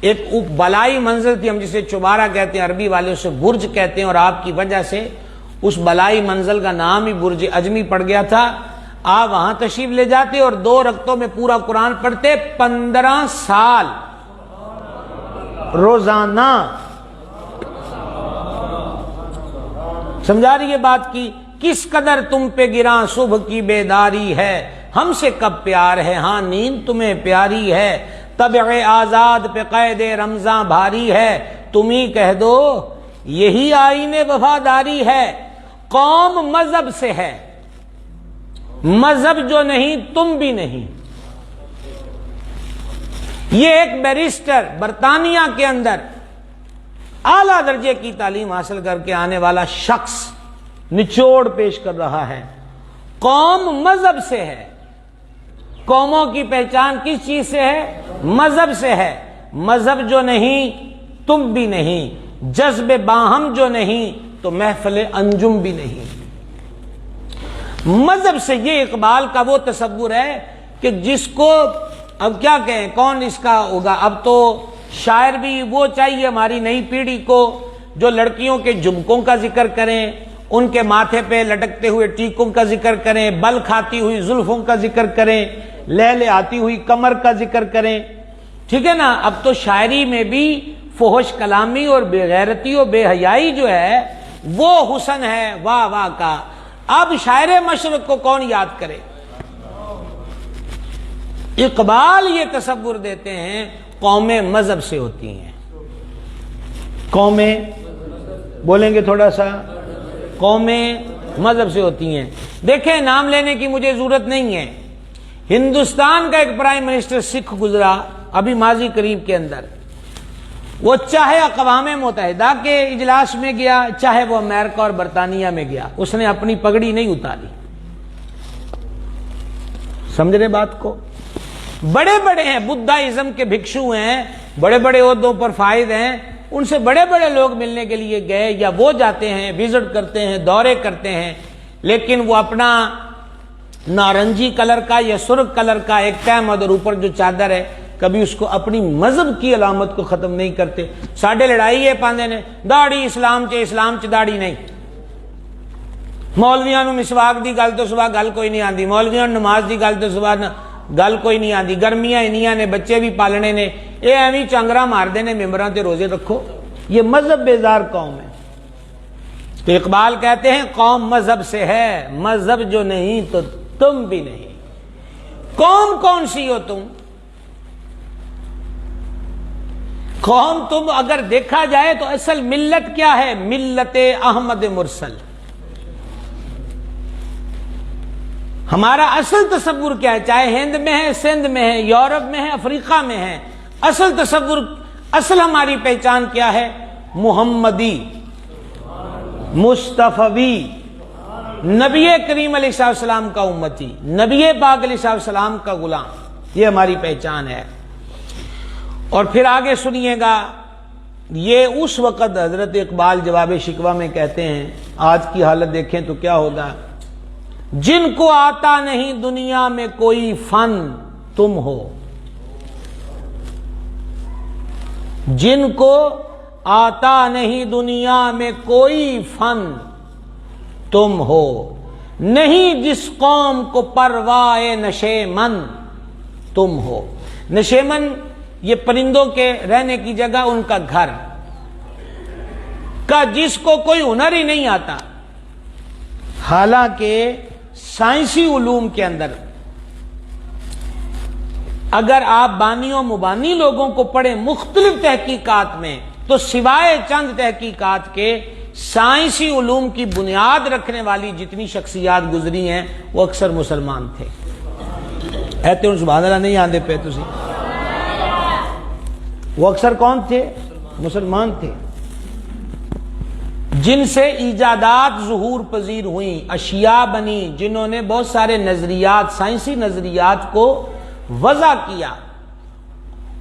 ایک بلائی منزل تھی، ہم جسے چوبارہ کہتے ہیں، عربی والے اسے برج کہتے ہیں، اور آپ کی وجہ سے اس بلائی منزل کا نام ہی برج اجمی پڑ گیا تھا. آپ وہاں تشریف لے جاتے اور 2 رکعتوں میں پورا قرآن پڑھتے 15 سال روزانہ. سمجھا رہی ہے بات کی؟ کس قدر تم پہ گراں صبح کی بیداری ہے، ہم سے کب پیار ہے، ہاں نیند تمہیں پیاری ہے. طبع آزاد پہ قید رمضان بھاری ہے. تم ہی کہہ دو یہی آئین وفاداری ہے. قوم مذہب سے ہے، مذہب جو نہیں تم بھی نہیں. یہ ایک بیرسٹر برطانیہ کے اندر اعلیٰ درجے کی تعلیم حاصل کر کے آنے والا شخص نچوڑ پیش کر رہا ہے. قوم مذہب سے ہے. قوموں کی پہچان کس چیز سے ہے؟ مذہب سے ہے. مذہب جو نہیں تم بھی نہیں، جذب باہم جو نہیں تو محفل انجم بھی نہیں. مذہب سے یہ اقبال کا وہ تصور ہے کہ جس کو اب کیا کہیں، کون اس کا ہوگا؟ اب تو شاعر بھی وہ چاہیے ہماری نئی پیڑھی کو جو لڑکیوں کے جھمکوں کا ذکر کریں، ان کے ماتھے پہ لٹکتے ہوئے ٹیکوں کا ذکر کریں، بل کھاتی ہوئی زلفوں کا ذکر کریں، لہلے آتی ہوئی کمر کا ذکر کریں. ٹھیک ہے نا؟ اب تو شاعری میں بھی فحش کلامی اور بے غیرتی اور بے حیائی جو ہے وہ حسن ہے واہ واہ کا. اب شاعر مشرق کو کون یاد کرے؟ اقبال یہ تصور دیتے ہیں قومیں مذہب سے ہوتی ہیں. قومیں بولیں گے تھوڑا سا، قومیں مذہب سے ہوتی ہیں. دیکھیں نام لینے کی مجھے ضرورت نہیں ہے. ہندوستان کا ایک پرائم منسٹر سکھ گزرا ابھی ماضی قریب کے اندر. وہ چاہے اقوام متحدہ کے اجلاس میں گیا، چاہے وہ امریکہ اور برطانیہ میں گیا، اس نے اپنی پگڑی نہیں اتاری. سمجھ رہے بات کو؟ بڑے بڑے ہیں، بدھائزم کے بھکشو ہیں، بڑے بڑے عہدوں پر فائز ہیں، ان سے بڑے بڑے لوگ ملنے کے لیے گئے یا وہ جاتے ہیں، وزٹ کرتے ہیں، دورے کرتے ہیں، لیکن وہ اپنا نارنجی کلر کا یا سرخ کلر کا ایک تہمد اور اوپر جو چادر ہے کبھی اس کو اپنی مذہب کی علامت کو ختم نہیں کرتے. ساڈے لڑائی ہے پاندے نے داڑھی اسلام چ داڑھی نہیں. مولویاں نو مسواک دی گل تو صبح گل کوئی نہیں آندی، مولویاں نو نماز دی گل تو صبح گل کوئی نہیں آندی. گرمیاں انیاں نے، بچے بھی پالنے نے، اے ایویں چانگرا ماردے نے ممبراں تے روزے رکھو. یہ مذہب بیزار قوم ہے. تو اقبال کہتے ہیں قوم مذہب سے ہے، مذہب جو نہیں تو تم بھی نہیں. قوم کون سی ہو تم؟ قوم تم اگر دیکھا جائے تو اصل ملت کیا ہے؟ ملت احمد مرسل. ہمارا اصل تصور کیا ہے؟ چاہے ہند میں ہے، سندھ میں ہے، یورپ میں ہے، افریقہ میں ہے، اصل تصور، اصل ہماری پہچان کیا ہے؟ محمدی، مصطفی، نبی کریم علیہ السلام کا امتی، نبی پاک علیہ السلام کا غلام. یہ ہماری پہچان ہے. اور پھر آگے سنیے گا، یہ اس وقت حضرت اقبال جواب شکوہ میں کہتے ہیں، آج کی حالت دیکھیں تو کیا ہوگا، جن کو آتا نہیں دنیا میں کوئی فن تم ہو، جن کو آتا نہیں دنیا میں کوئی فن تم ہو، نہیں جس قوم کو پرواہ نشے من تم ہو۔ نشے من یہ پرندوں کے رہنے کی جگہ، ان کا گھر کا، جس کو کوئی ہنر ہی نہیں آتا۔ حالانکہ سائنسی علوم کے اندر اگر آپ بانی و مبانی لوگوں کو پڑھیں مختلف تحقیقات میں، تو سوائے چند تحقیقات کے سائنسی علوم کی بنیاد رکھنے والی جتنی شخصیات گزری ہیں وہ اکثر مسلمان تھے۔ کہتے ہیں سبحان اللہ نہیں آندے پہ تسی، وہ اکثر کون تھے؟ مسلمان تھے، جن سے ایجادات ظہور پذیر ہوئیں، اشیاء بنی، جنہوں نے بہت سارے نظریات، سائنسی نظریات کو وضع کیا،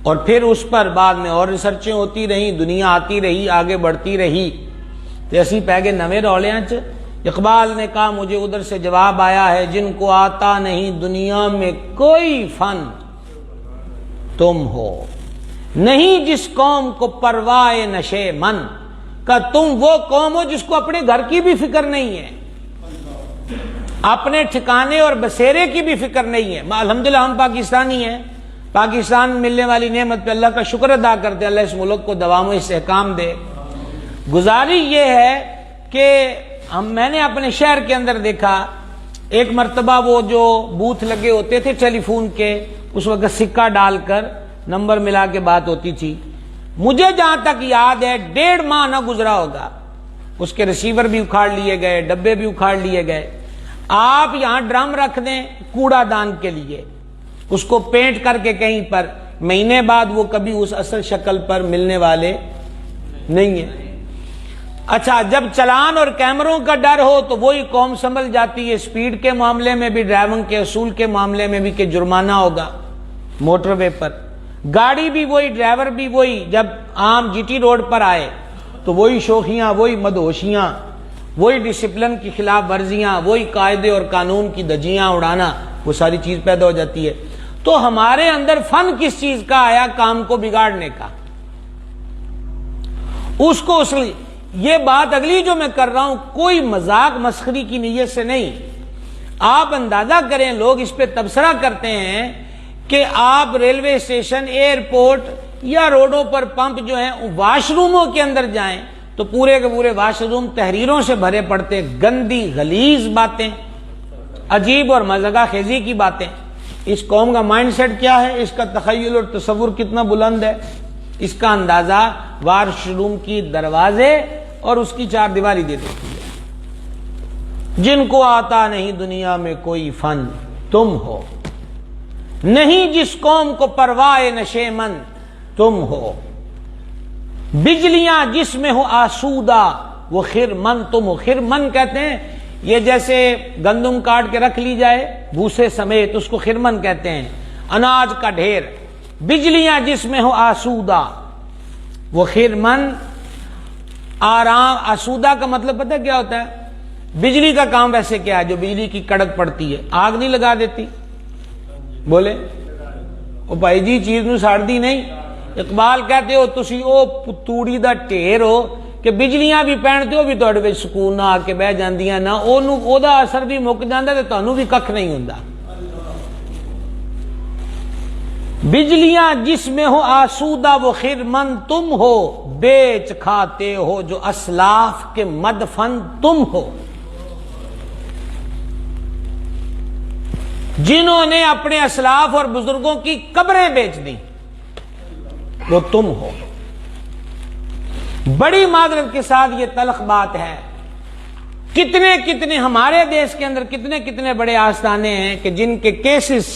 اور پھر اس پر بعد میں اور ریسرچیں ہوتی رہیں، دنیا آتی رہی، آگے بڑھتی رہی، تو اسی پہ گئے نویں رولیاں چ۔ اقبال نے کہا مجھے ادھر سے جواب آیا ہے، جن کو آتا نہیں دنیا میں کوئی فن تم ہو، نہیں جس قوم کو پرواہ نشے من، کہ تم وہ قوم ہو جس کو اپنے گھر کی بھی فکر نہیں ہے، اپنے ٹھکانے اور بسیرے کی بھی فکر نہیں ہے۔ الحمدللہ ہم پاکستانی ہیں، پاکستان میں ملنے والی نعمت پہ اللہ کا شکر ادا کرتے، اللہ اس ملک کو دوام و استحکام دے۔ گزاری یہ ہے کہ میں نے اپنے شہر کے اندر دیکھا، ایک مرتبہ وہ جو بوتھ لگے ہوتے تھے ٹیلی فون کے، اس وقت سکہ ڈال کر نمبر ملا کے بات ہوتی تھی، مجھے جہاں تک یاد ہے 1.5 ماہ نہ گزرا ہوگا، اس کے ریسیور بھی اکھاڑ لیے گئے، ڈبے بھی اکھاڑ لیے گئے۔ آپ یہاں ڈرم رکھ دیں کوڑا دان کے لیے، اس کو پینٹ کر کے کہیں پر، مہینے بعد وہ کبھی اس اصل شکل پر ملنے والے نہیں ہیں۔ اچھا، جب چلان اور کیمروں کا ڈر ہو تو وہی قوم سنبھل جاتی ہے، سپیڈ کے معاملے میں بھی، ڈرائیونگ کے اصول کے معاملے میں بھی کہ جرمانہ ہوگا موٹر وے پر، گاڑی بھی وہی، ڈرائیور بھی وہی۔ جب عام جی ٹی روڈ پر آئے تو وہی شوخیاں، وہی مدہوشیاں، وہی ڈسپلن کی خلاف ورزیاں، وہی قاعدے اور قانون کی دجیاں اڑانا، وہ ساری چیز پیدا ہو جاتی ہے۔ تو ہمارے اندر فن کس چیز کا آیا؟ کام کو بگاڑنے کا۔ اس کو یہ بات اگلی جو میں کر رہا ہوں کوئی مذاق مسخری کی نیت سے نہیں، آپ اندازہ کریں، لوگ اس پہ تبصرہ کرتے ہیں کہ آپ ریلوے اسٹیشن، ایئرپورٹ یا روڈوں پر پمپ جو ہیں، واش روموں کے اندر جائیں تو پورے کے پورے واش روم تحریروں سے بھرے پڑتے، گندی غلیظ باتیں، عجیب اور مزاح خیزی کی باتیں۔ اس قوم کا مائنڈ سیٹ کیا ہے، اس کا تخیل اور تصور کتنا بلند ہے، اس کا اندازہ واش روم کی دروازے اور اس کی چار دیواری دے دیتی ہے۔ جن کو آتا نہیں دنیا میں کوئی فن تم ہو، نہیں جس قوم کو پرواہ نشے من تم ہو، بجلیاں جس میں ہو آسودہ وہ خرمن تم ہو۔ خرمن کہتے ہیں یہ جیسے گندم کاٹ کے رکھ لی جائے بھوسے سمیت، اس کو خرمن کہتے ہیں، اناج کا ڈھیر۔ بجلیاں جس میں ہو آسودہ وہ خرمن، آرام۔ آسودہ کا مطلب پتہ کیا ہوتا ہے؟ بجلی کا کام ویسے کیا ہے؟ جو بجلی کی کڑک پڑتی ہے آگ نہیں لگا دیتی، بولے او بھائی جی چیز نو ساڑ دی نہیں۔ اقبال کہتے ہو تسی او توڑی دا ٹھیر ہو کہ بجلیاں بھی پہنتے ہو بھی تہاڈے وچ سکون نہ آ کے بہ جاندیاں نہ، او دا اثر بھی مک جاندا تے تانوں بھی ککھ نہیں ہوندا۔ بجلیاں جس میں ہو آسودہ وہ خرمن تم ہو، بیچ کھاتے ہو جو اسلاف کے مدفن تم ہو۔ جنہوں نے اپنے اسلاف اور بزرگوں کی قبریں بیچ دیں وہ تم ہو۔ بڑی معذرت کے ساتھ یہ تلخ بات ہے، کتنے کتنے ہمارے دیش کے اندر کتنے کتنے بڑے آستانے ہیں کہ جن کے کیسز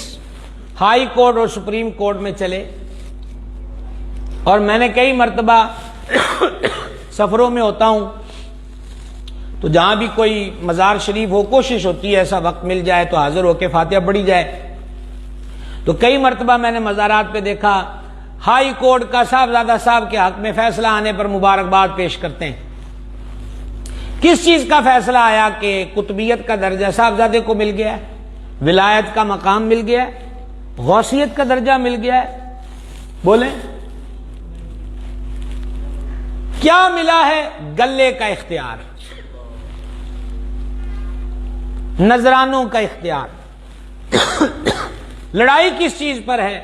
ہائی کورٹ اور سپریم کورٹ میں چلے، اور میں نے کئی مرتبہ سفروں میں ہوتا ہوں تو جہاں بھی کوئی مزار شریف ہو کوشش ہوتی ہے ایسا وقت مل جائے تو حاضر ہو کے فاتحہ پڑھی جائے۔ تو کئی مرتبہ میں نے مزارات پہ دیکھا ہائی کورٹ کا صاحبزادہ صاحب کے حق میں فیصلہ آنے پر مبارکباد پیش کرتے ہیں۔ کس چیز کا فیصلہ آیا کہ قطبیت کا درجہ صاحبزادے کو مل گیا ہے، ولایت کا مقام مل گیا ہے، غوثیت کا درجہ مل گیا ہے؟ بولیں کیا ملا ہے؟ گلے کا اختیار، نذرانوں کا اختیار۔ لڑائی کس چیز پر ہے؟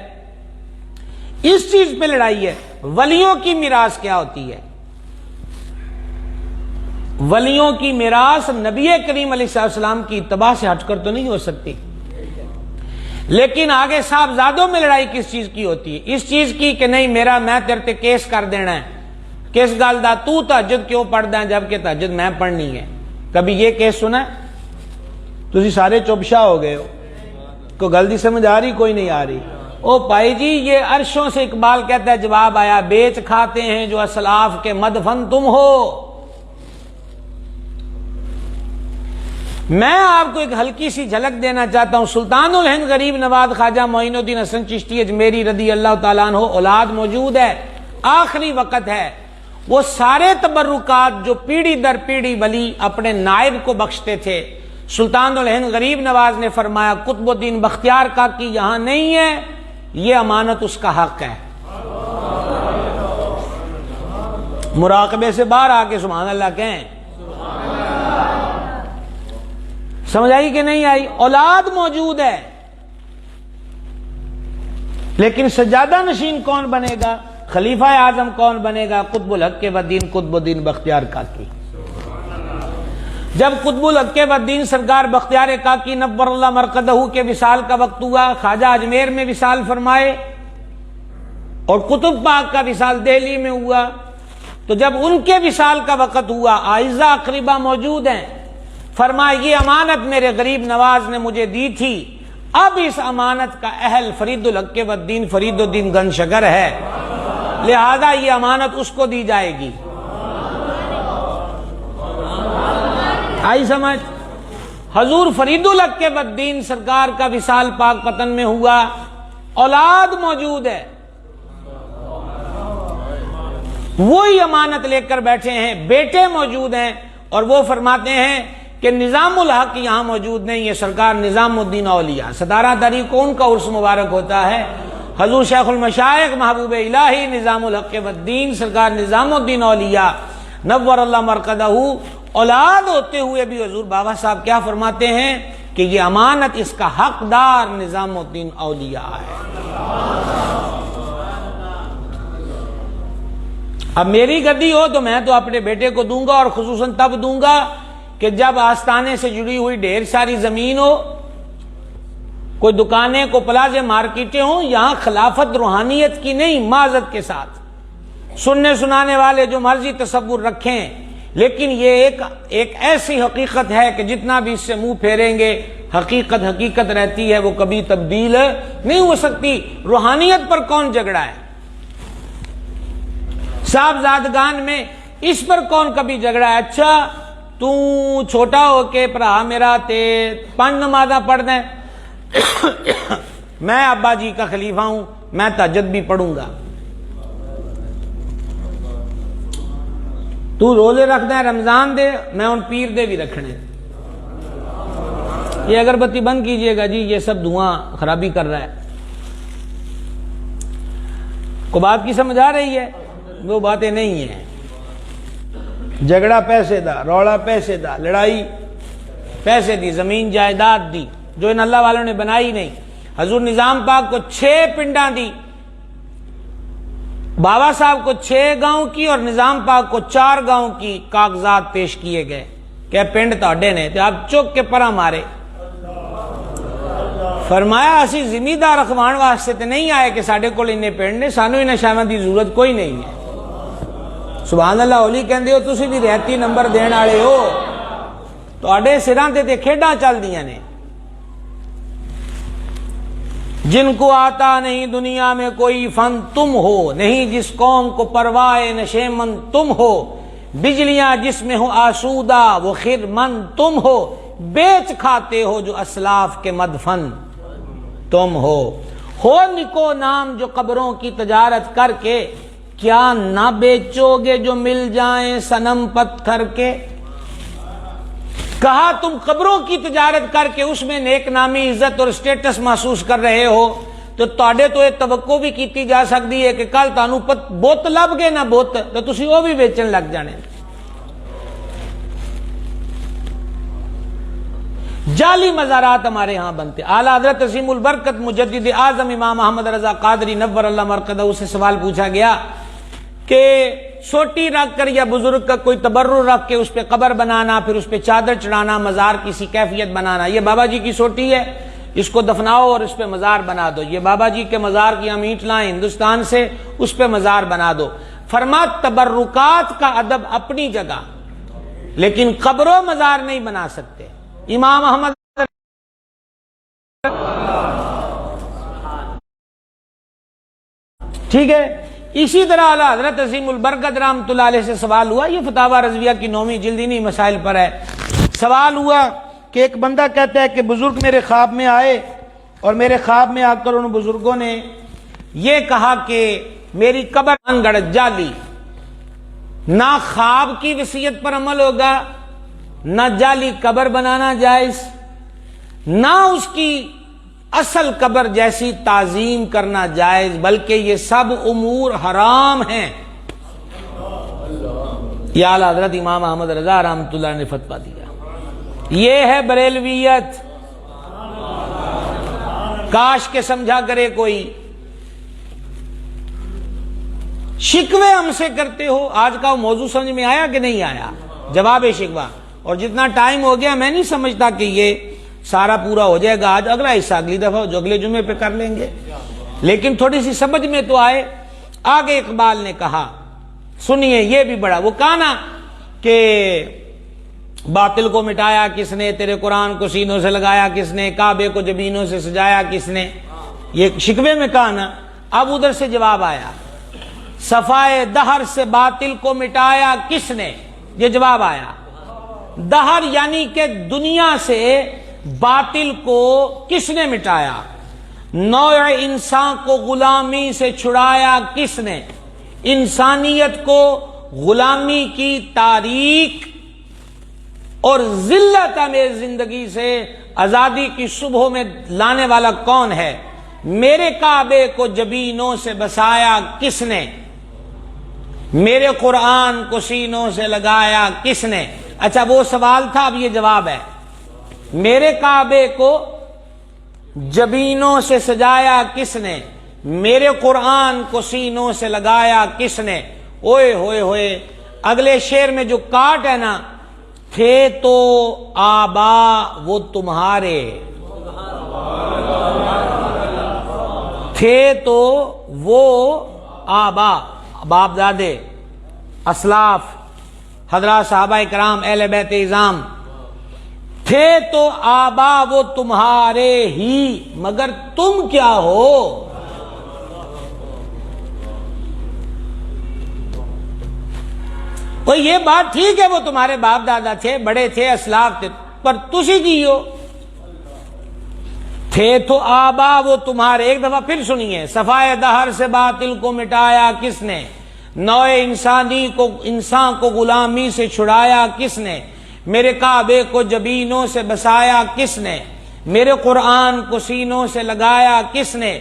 اس چیز پہ لڑائی ہے، ولیوں کی میراث کیا ہوتی ہے؟ ولیوں کی میراث نبی کریم علیہ السلام کی اتباع سے ہٹ کر تو نہیں ہو سکتی، لیکن آگے صاحبزادوں میں لڑائی کس چیز کی ہوتی ہے؟ اس چیز کی کہ نہیں میں تیرے تے کیس کر دینا ہے، کس گل دا تو تہجد کیوں پڑھدا ہے جبکہ تہجد میں پڑھنی ہے؟ کبھی یہ کیس سنا ہے؟ تسی سارے چوپشا ہو گئے ہو، کو گل دی سمجھ آ رہی؟ کوئی نہیں آ رہی؟ او بھائی جی یہ عرشوں سے اقبال کہتا ہے جواب آیا، بیچ کھاتے ہیں جو اسلاف کے مدفن تم ہو۔ میں آپ کو ایک ہلکی سی جھلک دینا چاہتا ہوں، سلطان الہند غریب نواز خواجہ معین الدین حسن چشتی اجمیری رضی اللہ تعالیٰ عنہ اولاد موجود ہے، آخری وقت ہے، وہ سارے تبرکات جو پیڑھی در پیڑھی ولی اپنے نائب کو بخشتے تھے، سلطان الہند غریب نواز نے فرمایا قطب الدین بختیار کاکی یہاں نہیں ہے، یہ امانت اس کا حق ہے۔ مراقبے سے باہر آ کے سبحان اللہ کہیں، سمجھ آئی کہ نہیں آئی؟ اولاد موجود ہے، لیکن سجادہ نشین کون بنے گا؟ خلیفہ اعظم کون بنے گا؟ قطب الحق والدین قطب الدین بختیار کاکی۔ جب قطب الحق والدین سرکار بختیار کاکی نور اللہ مرقدہ کے وصال کا وقت ہوا، خواجہ اجمیر میں وصال فرمائے اور قطب پاک کا وصال دہلی میں ہوا، تو جب ان کے وصال کا وقت ہوا اعزہ اقربا موجود ہیں، فرمایا یہ امانت میرے غریب نواز نے مجھے دی تھی، اب اس امانت کا اہل فرید الحق والدین فرید الدین گن شکر ہے، لہذا یہ امانت اس کو دی جائے گی۔ آئی سمجھ؟ حضور فرید الحق والدین سرکار کا وصال پاک پتن میں ہوا، اولاد موجود ہے، وہی امانت لے کر بیٹھے ہیں، بیٹے موجود ہیں، اور وہ فرماتے ہیں کہ نظام الحق یہاں موجود نہیں ہے، سرکار نظام الدین اولیاء 17 تاریخ کو ان کا عرس مبارک ہوتا ہے، حضور شیخ المشائخ محبوب الہی نظام الحق والدین سرکار نظام الدین اولیاء نور اللہ مرقدہ اولاد ہوتے ہوئے بھی حضور بابا صاحب کیا فرماتے ہیں کہ یہ امانت اس کا حقدار نظام الدین اولیاء ہے۔ اب میری گدی ہو تو میں تو اپنے بیٹے کو دوں گا، اور خصوصاً تب دوں گا کہ جب آستانے سے جڑی ہوئی ڈھیر ساری زمین ہو، کوئی دکانیں کو پلازے مارکیٹیں ہوں، یہاں خلافت روحانیت کی نہیں، معذرت کے ساتھ سننے سنانے والے جو مرضی تصور رکھیں، لیکن یہ ایک ایسی حقیقت ہے کہ جتنا بھی اس سے منہ پھیریں گے حقیقت رہتی ہے، وہ کبھی تبدیل نہیں ہو سکتی۔ روحانیت پر کون جھگڑا ہے؟ صاحبزادگان میں اس پر کون کبھی جھگڑا ہے؟ اچھا تو چھوٹا ہو کے پرا میرا تے 5 نمازاں پڑھ دیں، میں ابا جی کا خلیفہ ہوں، میں تہجد بھی پڑھوں گا، تو روزے رکھ دیں رمضان دے، میں ان پیر دے بھی رکھنے۔ یہ اگربتی بند کیجئے گا جی، یہ سب دھواں خرابی کر رہا ہے۔ کو بات کی سمجھ آ رہی ہے؟ وہ باتیں نہیں ہیں۔ جھگڑا پیسے دا، روڑا پیسے دا، لڑائی پیسے دی، زمین جائیداد دی جو ان اللہ والوں نے بنائی نہیں۔ حضور نظام پاک کو 6 پنڈاں دی، بابا صاحب کو 6 گاؤں کی اور نظام پاک کو 4 گاؤں کی کاغذات پیش کیے گئے کہ پنڈ تہاڈے نے، تو آپ چوک کے پرا مارے۔ فرمایا اسی زمیندار رکھوان واسطے تے نہیں آئے کہ ساڈے کول انہیں پنڈ نے، سانو انہیں شاواں دی ضرورت کوئی نہیں ہے۔ سبحان اللہ، اولی کہندے ہو تسی بھی رہتی نمبر دین والے ہو، تہاڈے سراں تے کھیڈاں چل دیاں نے۔ جن کو آتا نہیں دنیا میں کوئی فن تم ہو، نہیں جس قوم کو پروائے نشیمن تم ہو، بجلیاں جس میں ہو آسودہ وہ خرمن تم ہو، بیچ کھاتے ہو جو اسلاف کے مدفن تم ہو۔ ہو نکو نام جو قبروں کی تجارت کر کے، کیا نہ بیچو گے جو مل جائیں صنم پتھر کے۔ کہا تم قبروں کی تجارت کر کے اس میں نیک نامی، عزت اور سٹیٹس محسوس کر رہے ہو، تو تواڈے تو یہ توقع بھی کیتی جا سکتی ہے کہ کل تانوں بت لب گئے نہ بت، تو تسی وہ بھی بیچن لگ جانے۔ جعلی مزارات ہمارے ہاں بنتے۔ اعلیٰ حضرت عظیم البرکت مجدد اعظم امام محمد رضا قادری نور اللہ مرقدہ سے سوال پوچھا گیا کہ سوٹی رکھ کر یا بزرگ کا کوئی تبرک رکھ کے اس پہ قبر بنانا، پھر اس پہ چادر چڑھانا، مزار کسی کیفیت بنانا، یہ بابا جی کی سوٹی ہے، اس کو دفناؤ اور اس پہ مزار بنا دو، یہ بابا جی کے مزار کی ہم اینٹ لائیں ہندوستان سے، اس پہ مزار بنا دو۔ فرما تبرکات کا ادب اپنی جگہ، لیکن قبر و مزار نہیں بنا سکتے۔ امام احمد ٹھیک ہے، اسی طرح اعلیٰ حضرت عظیم البرکت رحمۃ اللہ علیہ سے سوال ہوا، یہ فتاوی رضویہ کی 9ویں جلد انہی مسائل پر ہے۔ سوال ہوا کہ ایک بندہ کہتا ہے کہ بزرگ میرے خواب میں آئے اور میرے خواب میں آ کر ان بزرگوں نے یہ کہا کہ میری قبر انگڑ جالی، نہ خواب کی وصیت پر عمل ہوگا، نہ جعلی قبر بنانا جائز، نہ اس کی اصل قبر جیسی تعظیم کرنا جائز، بلکہ یہ سب امور حرام ہیں۔ یہ اعلیٰ حضرت امام احمد رضا رحمۃ اللہ نے فتویٰ دیا۔ یہ ہے بریلویت۔ کاش کے سمجھا کرے کوئی۔ شکوے ہم سے کرتے ہو، آج کا وہ موضوع سمجھ میں آیا کہ نہیں آیا؟ جواب شکوہ۔ اور جتنا ٹائم ہو گیا میں نہیں سمجھتا کہ یہ سارا پورا ہو جائے گا آج، اگلا حصہ اگلی دفعہ جو اگلے جمعے پہ کر لیں گے، لیکن تھوڑی سی سمجھ میں تو آئے۔ آگے اقبال نے کہا، سنیے یہ بھی بڑا، وہ کہا نا کہ باطل کو مٹایا کس نے، تیرے قرآن کو سینوں سے لگایا کس نے، کعبے کو جبینوں سے سجایا کس نے، یہ شکوے میں کہا نا۔ اب ادھر سے جواب آیا، صفائے دہر سے باطل کو مٹایا کس نے، یہ جواب آیا۔ دہر یعنی کہ دنیا سے باطل کو کس نے مٹایا، نوع انسان کو غلامی سے چھڑایا کس نے، انسانیت کو غلامی کی تاریک اور ذلت میں زندگی سے آزادی کی صبح میں لانے والا کون ہے، میرے کعبے کو جبینوں سے بسایا کس نے، میرے قرآن کو سینوں سے لگایا کس نے۔ اچھا وہ سوال تھا، اب یہ جواب ہے۔ میرے کعبے کو جبینوں سے سجایا کس نے، میرے قرآن کو سینوں سے لگایا کس نے۔ اوئے ہوئے ہوئے، اگلے شعر میں جو کاٹ ہے نا، تھے تو آبا وہ تمہارے، تھے تو وہ آبا، باپ دادے، اسلاف، حضرات صحابہ کرام، اہل بیت اعظام، تھے تو آبا وہ تمہارے ہی، مگر تم کیا ہو۔ تو یہ بات ٹھیک ہے، وہ تمہارے باپ دادا تھے، بڑے تھے، اسلاف تھے، پر تسی کی ہو۔ تھے تو آبا وہ تمہارے، ایک دفعہ پھر سنیے، صفائے دہر سے باطل کو مٹایا کس نے، نوع انسان کو غلامی سے چھڑایا کس نے، میرے کعبے کو جبینوں سے بسایا کس نے، میرے قرآن کو سینوں سے لگایا کس نے،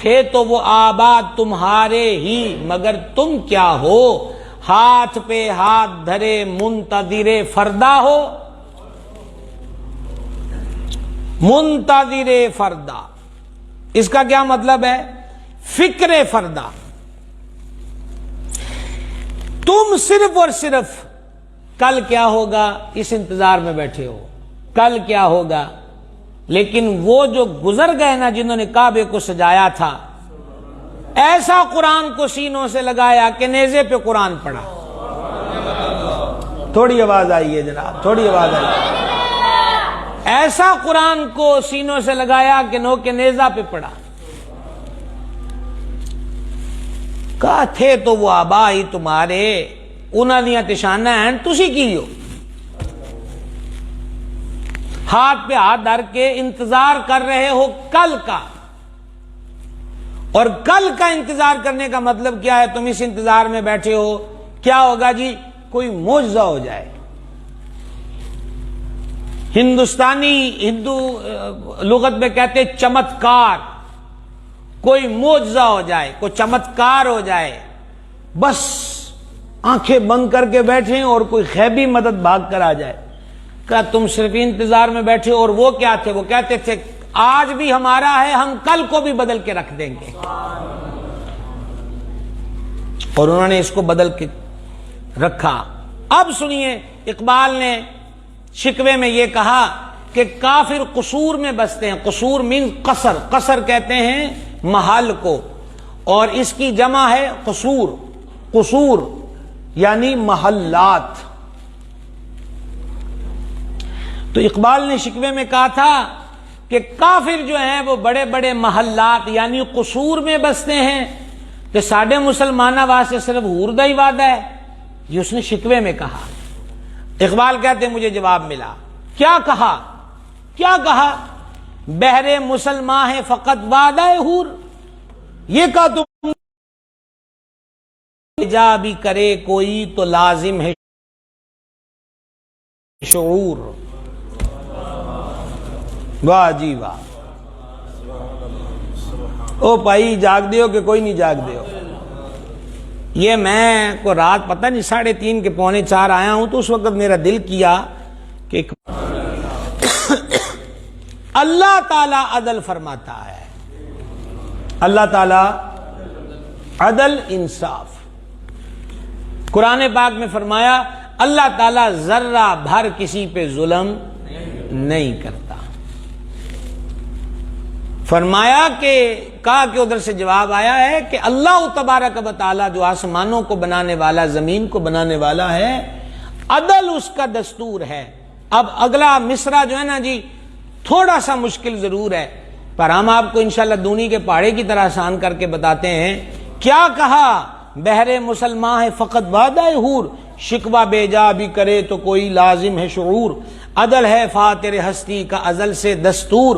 تھے تو وہ آبا تمہارے ہی، مگر تم کیا ہو، ہاتھ پہ ہاتھ دھرے منتظر فردا ہو، منتظر فردا، اس کا کیا مطلب ہے؟ فکر فردا۔ تم صرف اور صرف کل کیا ہوگا اس انتظار میں بیٹھے ہو، کل کیا ہوگا، لیکن وہ جو گزر گئے نا، جنہوں نے کعبے کو سجایا تھا، ایسا قرآن کو سینوں سے لگایا کہ نیزے پہ قرآن پڑھا۔ تھوڑی آواز آئی ہے جناب، تھوڑی آواز آئی ہے۔ ایسا قرآن کو سینوں سے لگایا کہ نو کے نیزہ پہ پڑھا۔ کہا تھے تو وہ آبا ہی تمہارے، انہاں دیاں تشانہ ہیں، تسی کی ہو۔ ہاتھ پہ ہاتھ دھر کے انتظار کر رہے ہو کل کا، اور کل کا انتظار کرنے کا مطلب کیا ہے؟ تم اس انتظار میں بیٹھے ہو کیا ہوگا جی؟ کوئی معجزہ ہو جائے، ہندو لغت میں کہتے چمتکار، کوئی معجزہ ہو جائے، کوئی چمتکار ہو جائے، بس آنکھیں بند کر کے بیٹھیں اور کوئی غیبی مدد بھاگ کر آ جائے۔ کہا تم صرف انتظار میں بیٹھے، اور وہ کیا تھے؟ وہ کہتے تھے آج بھی ہمارا ہے، ہم کل کو بھی بدل کے رکھ دیں گے، اور انہوں نے اس کو بدل کے رکھا۔ اب سنیے، اقبال نے شکوے میں یہ کہا کہ کافر قصور میں بستے ہیں۔ قصور مین قصر، قصر کہتے ہیں محل کو، اور اس کی جمع ہے قصور، قصور یعنی محلات۔ تو اقبال نے شکوے میں کہا تھا کہ کافر جو ہیں وہ بڑے بڑے محلات یعنی قصور میں بستے ہیں، کہ ساڈے مسلمانہ واسطے صرف ہور دا ہی وعدہ ہے، یہ اس نے شکوے میں کہا۔ اقبال کہتے ہیں مجھے جواب ملا۔ کیا کہا؟ کیا کہا؟ بہرے مسلمان ہے فقط وعدہ ہور، یہ کہا تم جا بھی کرے کوئی تو لازم ہے شعور۔ واہ جی واہ، او بھائی جاگ دیو کہ کوئی نہیں جاگ دیو؟ یہ میں کو رات پتہ نہیں 3:30 کے 3:45 آیا ہوں، تو اس وقت میرا دل کیا کہ اللہ تعالی عدل فرماتا ہے، اللہ تعالی عدل انصاف۔ قرآن پاک میں فرمایا اللہ تعالی ذرہ بھر کسی پہ ظلم نہیں کرتا۔ فرمایا کہ کہا کہ ادھر سے جواب آیا ہے کہ اللہ تبارک و تعالی جو آسمانوں کو بنانے والا، زمین کو بنانے والا ہے، عدل اس کا دستور ہے۔ اب اگلا مصرع جو ہے نا جی تھوڑا سا مشکل ضرور ہے، پر ہم آپ کو انشاءاللہ دونی کے پہاڑے کی طرح آسان کر کے بتاتے ہیں۔ کیا کہا؟ بہرے مسلمان ہے فقط وعدہ حور، شکوہ بے جا بھی کرے تو کوئی لازم ہے شعور، عدل ہے فاتر ہستی کا ازل سے دستور،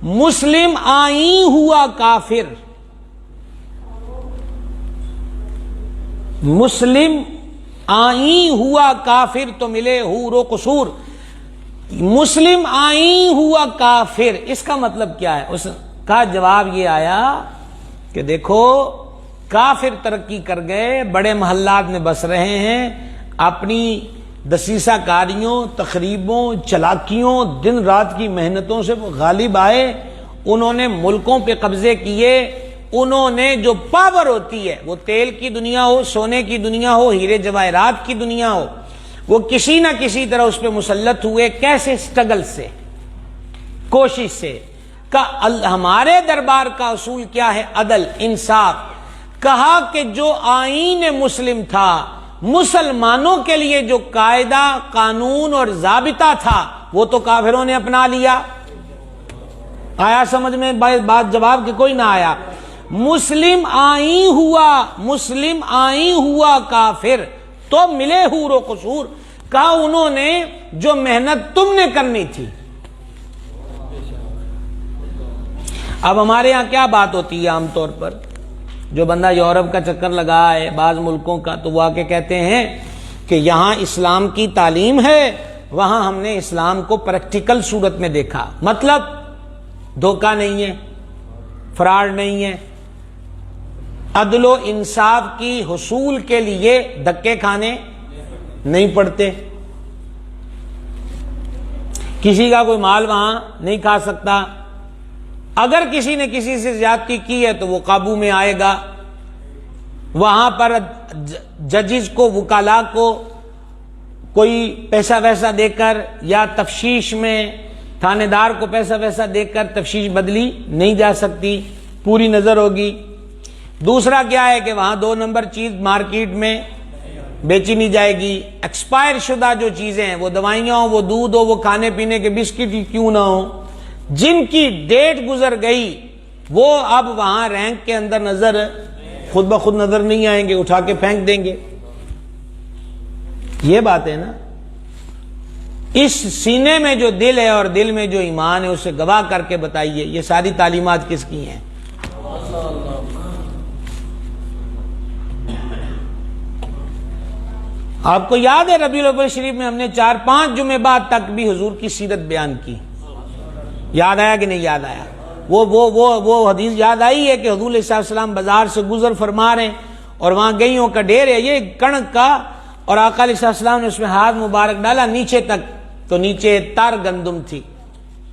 مسلم آئی ہوا کافر، مسلم آئی ہوا کافر تو ملے حور و قصور۔ مسلم آئی ہوا کافر، اس کا مطلب کیا ہے؟ اس کا جواب یہ آیا کہ دیکھو کافر ترقی کر گئے، بڑے محلات میں بس رہے ہیں، اپنی دسیسہ کاریوں، تخریبوں، چلاکیوں، دن رات کی محنتوں سے وہ غالب آئے، انہوں نے ملکوں پہ قبضے کیے، انہوں نے جو پاور ہوتی ہے، وہ تیل کی دنیا ہو، سونے کی دنیا ہو، ہیرے جواہرات کی دنیا ہو، وہ کسی نہ کسی طرح اس پہ مسلط ہوئے۔ کیسے؟ سٹرگل سے، کوشش سے۔ ہمارے دربار کا اصول کیا ہے؟ عدل، انصاف۔ کہا کہ جو آئین مسلم تھا، مسلمانوں کے لیے جو قاعدہ، قانون اور ضابطہ تھا، وہ تو کافروں نے اپنا لیا۔ آیا سمجھ میں بات؟ جواب کہ کوئی نہ آیا۔ مسلم آئی ہوا کافر تو ملے حور و قصور۔ کہا انہوں نے جو محنت تم نے کرنی تھی۔ اب ہمارے ہاں کیا بات ہوتی ہے عام طور پر، جو بندہ یورپ کا چکر لگا ہے، بعض ملکوں کا، تو وہ آ کے کہتے ہیں کہ یہاں اسلام کی تعلیم ہے، وہاں ہم نے اسلام کو پریکٹیکل صورت میں دیکھا۔ مطلب دھوکہ نہیں ہے، فراڈ نہیں ہے، عدل و انصاف کی حصول کے لیے دھکے کھانے نہیں پڑتے، کسی کا کوئی مال وہاں نہیں کھا سکتا، اگر کسی نے کسی سے زیادتی کی ہے تو وہ قابو میں آئے گا، وہاں پر ججز کو، وکلاء کو کوئی پیسہ ویسا دے کر یا تفتیش میں تھانے دار کو پیسہ ویسا دے کر تفتیش بدلی نہیں جا سکتی، پوری نظر ہوگی۔ دوسرا کیا ہے کہ وہاں 2 نمبر چیز مارکیٹ میں بیچی نہیں جائے گی، ایکسپائر شدہ جو چیزیں ہیں، وہ دوائیاں ہوں، وہ دودھ ہو، وہ کھانے پینے کے بسکٹ ہی کیوں نہ ہوں، جن کی ڈیٹ گزر گئی وہ اب وہاں رینک کے اندر نظر خود بخود نظر نہیں آئیں گے، اٹھا کے پھینک دیں گے۔ یہ بات ہے نا۔ اس سینے میں جو دل ہے اور دل میں جو ایمان ہے اسے گواہ کر کے بتائیے یہ ساری تعلیمات کس کی ہیں؟ آپ کو یاد ہے ربیع الاول شریف میں ہم نے 4-5 جمعے بعد تک بھی حضور کی سیرت بیان کی، یاد آیا کہ نہیں یاد آیا؟ وہ حدیث یاد آئی ہے کہ حضور علیہ السلام بازار سے گزر فرما رہے ہیں اور وہاں گئیوں کا ڈھیر ہے یہ کڑک کا، اور آقا علیہ السلام نے اس میں ہاتھ مبارک ڈالا نیچے تک، تو نیچے تار گندم تھی،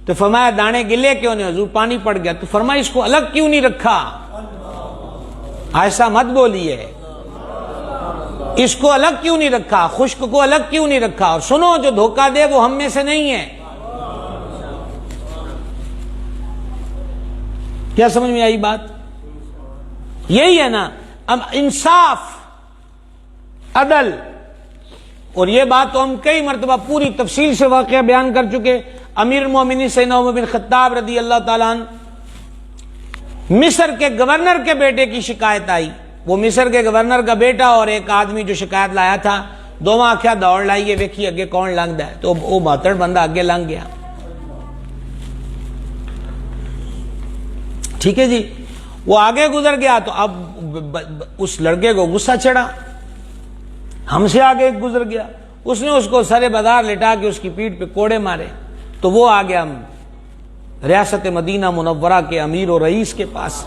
تو فرمایا دانے گلے کیوں نہیں؟ حضور پانی پڑ گیا، تو فرمایا اس کو الگ کیوں نہیں رکھا؟ ایسا مت بولیے، اس کو الگ کیوں نہیں رکھا، خشک کو الگ کیوں نہیں رکھا؟ اور سنو، جو دھوکہ دے وہ ہم میں سے نہیں ہے۔ کیا سمجھ میں آئی بات؟ یہی ہے نا، اب انصاف، عدل، اور یہ بات تو ہم کئی مرتبہ پوری تفصیل سے واقعہ بیان کر چکے۔ امیر المومنین سیدنا عمر بن خطاب رضی اللہ تعالیٰ عنہ، مصر کے گورنر کے بیٹے کی شکایت آئی، وہ مصر کے گورنر کا بیٹا اور ایک آدمی جو شکایت لایا تھا، دونوں آکھیا دوڑ لائیے ویکھی اگے کون لنگدا ہے، تو وہ باتڑ بندہ اگے لنگ گیا، ٹھیک ہے جی، وہ آگے گزر گیا، تو اب اس لڑکے کو غصہ چڑھا، ہم سے آگے گزر گیا، اس نے اس کو سرے بدار لٹا کے اس کی پیٹھ پہ کوڑے مارے، تو وہ آ گیا ریاست مدینہ منورہ کے امیر و رئیس کے پاس۔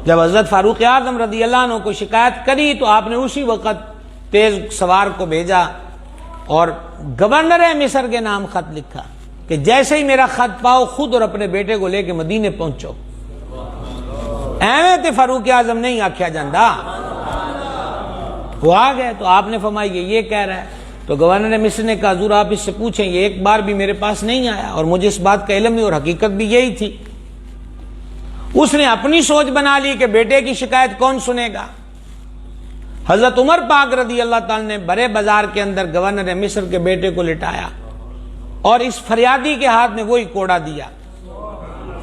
جب حضرت فاروق اعظم رضی اللہ عنہ کو شکایت کری تو آپ نے اسی وقت تیز سوار کو بھیجا اور گورنر مصر کے نام خط لکھا کہ جیسے ہی میرا خط پاؤ خود اور اپنے بیٹے کو لے کے مدینے پہنچو۔ ایویں تے فاروق اعظم نہیں آکھیا جاندہ، وہ آ گئے، تو آپ نے فرمایا یہ کہہ رہا ہے، تو گورنر مصر نے کہا حضور آپ اس سے پوچھیں، یہ ایک بار بھی میرے پاس نہیں آیا اور مجھے اس بات کا علم نہیں، اور حقیقت بھی یہی تھی۔ اس نے اپنی سوچ بنا لی کہ بیٹے کی شکایت کون سنے گا۔ حضرت عمر پاک رضی اللہ تعالی نے بڑے بازار کے اندر گورنر مصر کے بیٹے کو لٹایا اور اس فریادی کے ہاتھ میں وہی کوڑا دیا،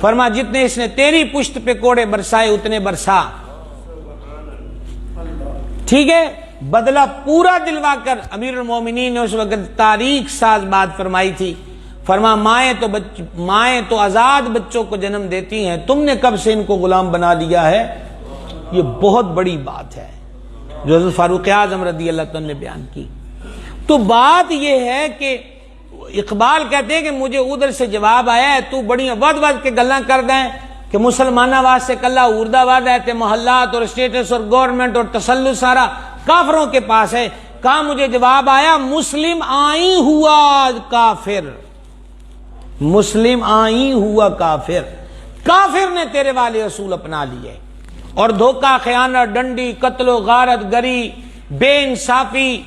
فرما جتنے اس نے تیری پشت پہ کوڑے برسائے اتنے برسا، ٹھیک ہے، بدلہ پورا دلوا کر۔ امیر المومنین نے اس وقت تاریخ ساز بات فرمائی تھی، فرما مائیں تو آزاد بچوں کو جنم دیتی ہیں، تم نے کب سے ان کو غلام بنا لیا ہے؟ یہ بہت بڑی بات ہے جو حضرت فاروق اعظم رضی اللہ عنہ نے بیان کی۔ تو بات یہ ہے کہ اقبال کہتے ہیں کہ مجھے ادھر سے جواب آیا ہے، تو بڑی ود کے گلاں کر دیں کہ مسلمانہ واسطے کلا اردہ واد ہے تے محلات اور اسٹیٹس اور گورنمنٹ اور تسلط سارا کافروں کے پاس ہے۔ کہا مجھے جواب آیا مسلم آئی ہوا کافر، مسلم آئی ہوا کافر، کافر نے تیرے والے اصول اپنا لیے، اور دھوکہ، خیانت، ڈنڈی، قتل و غارت گری، بے انصافی،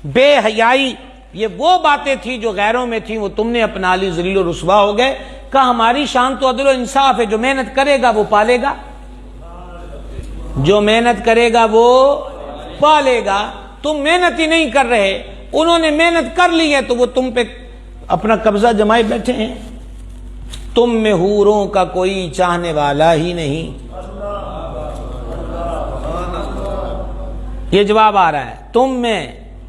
بے حیائی، یہ وہ باتیں تھی جو غیروں میں تھیں، وہ تم نے اپنا لی، ذلیل و رسوا ہو گئے۔ کہا ہماری شان تو عدل و انصاف ہے، جو محنت کرے گا وہ پالے گا، جو محنت کرے گا وہ پالے گا۔ تم محنت ہی نہیں کر رہے، انہوں نے محنت کر لی ہے تو وہ تم پہ اپنا قبضہ جمائے بیٹھے ہیں۔ تم میں حوروں کا کوئی چاہنے والا ہی نہیں، یہ جواب آ رہا ہے، تم میں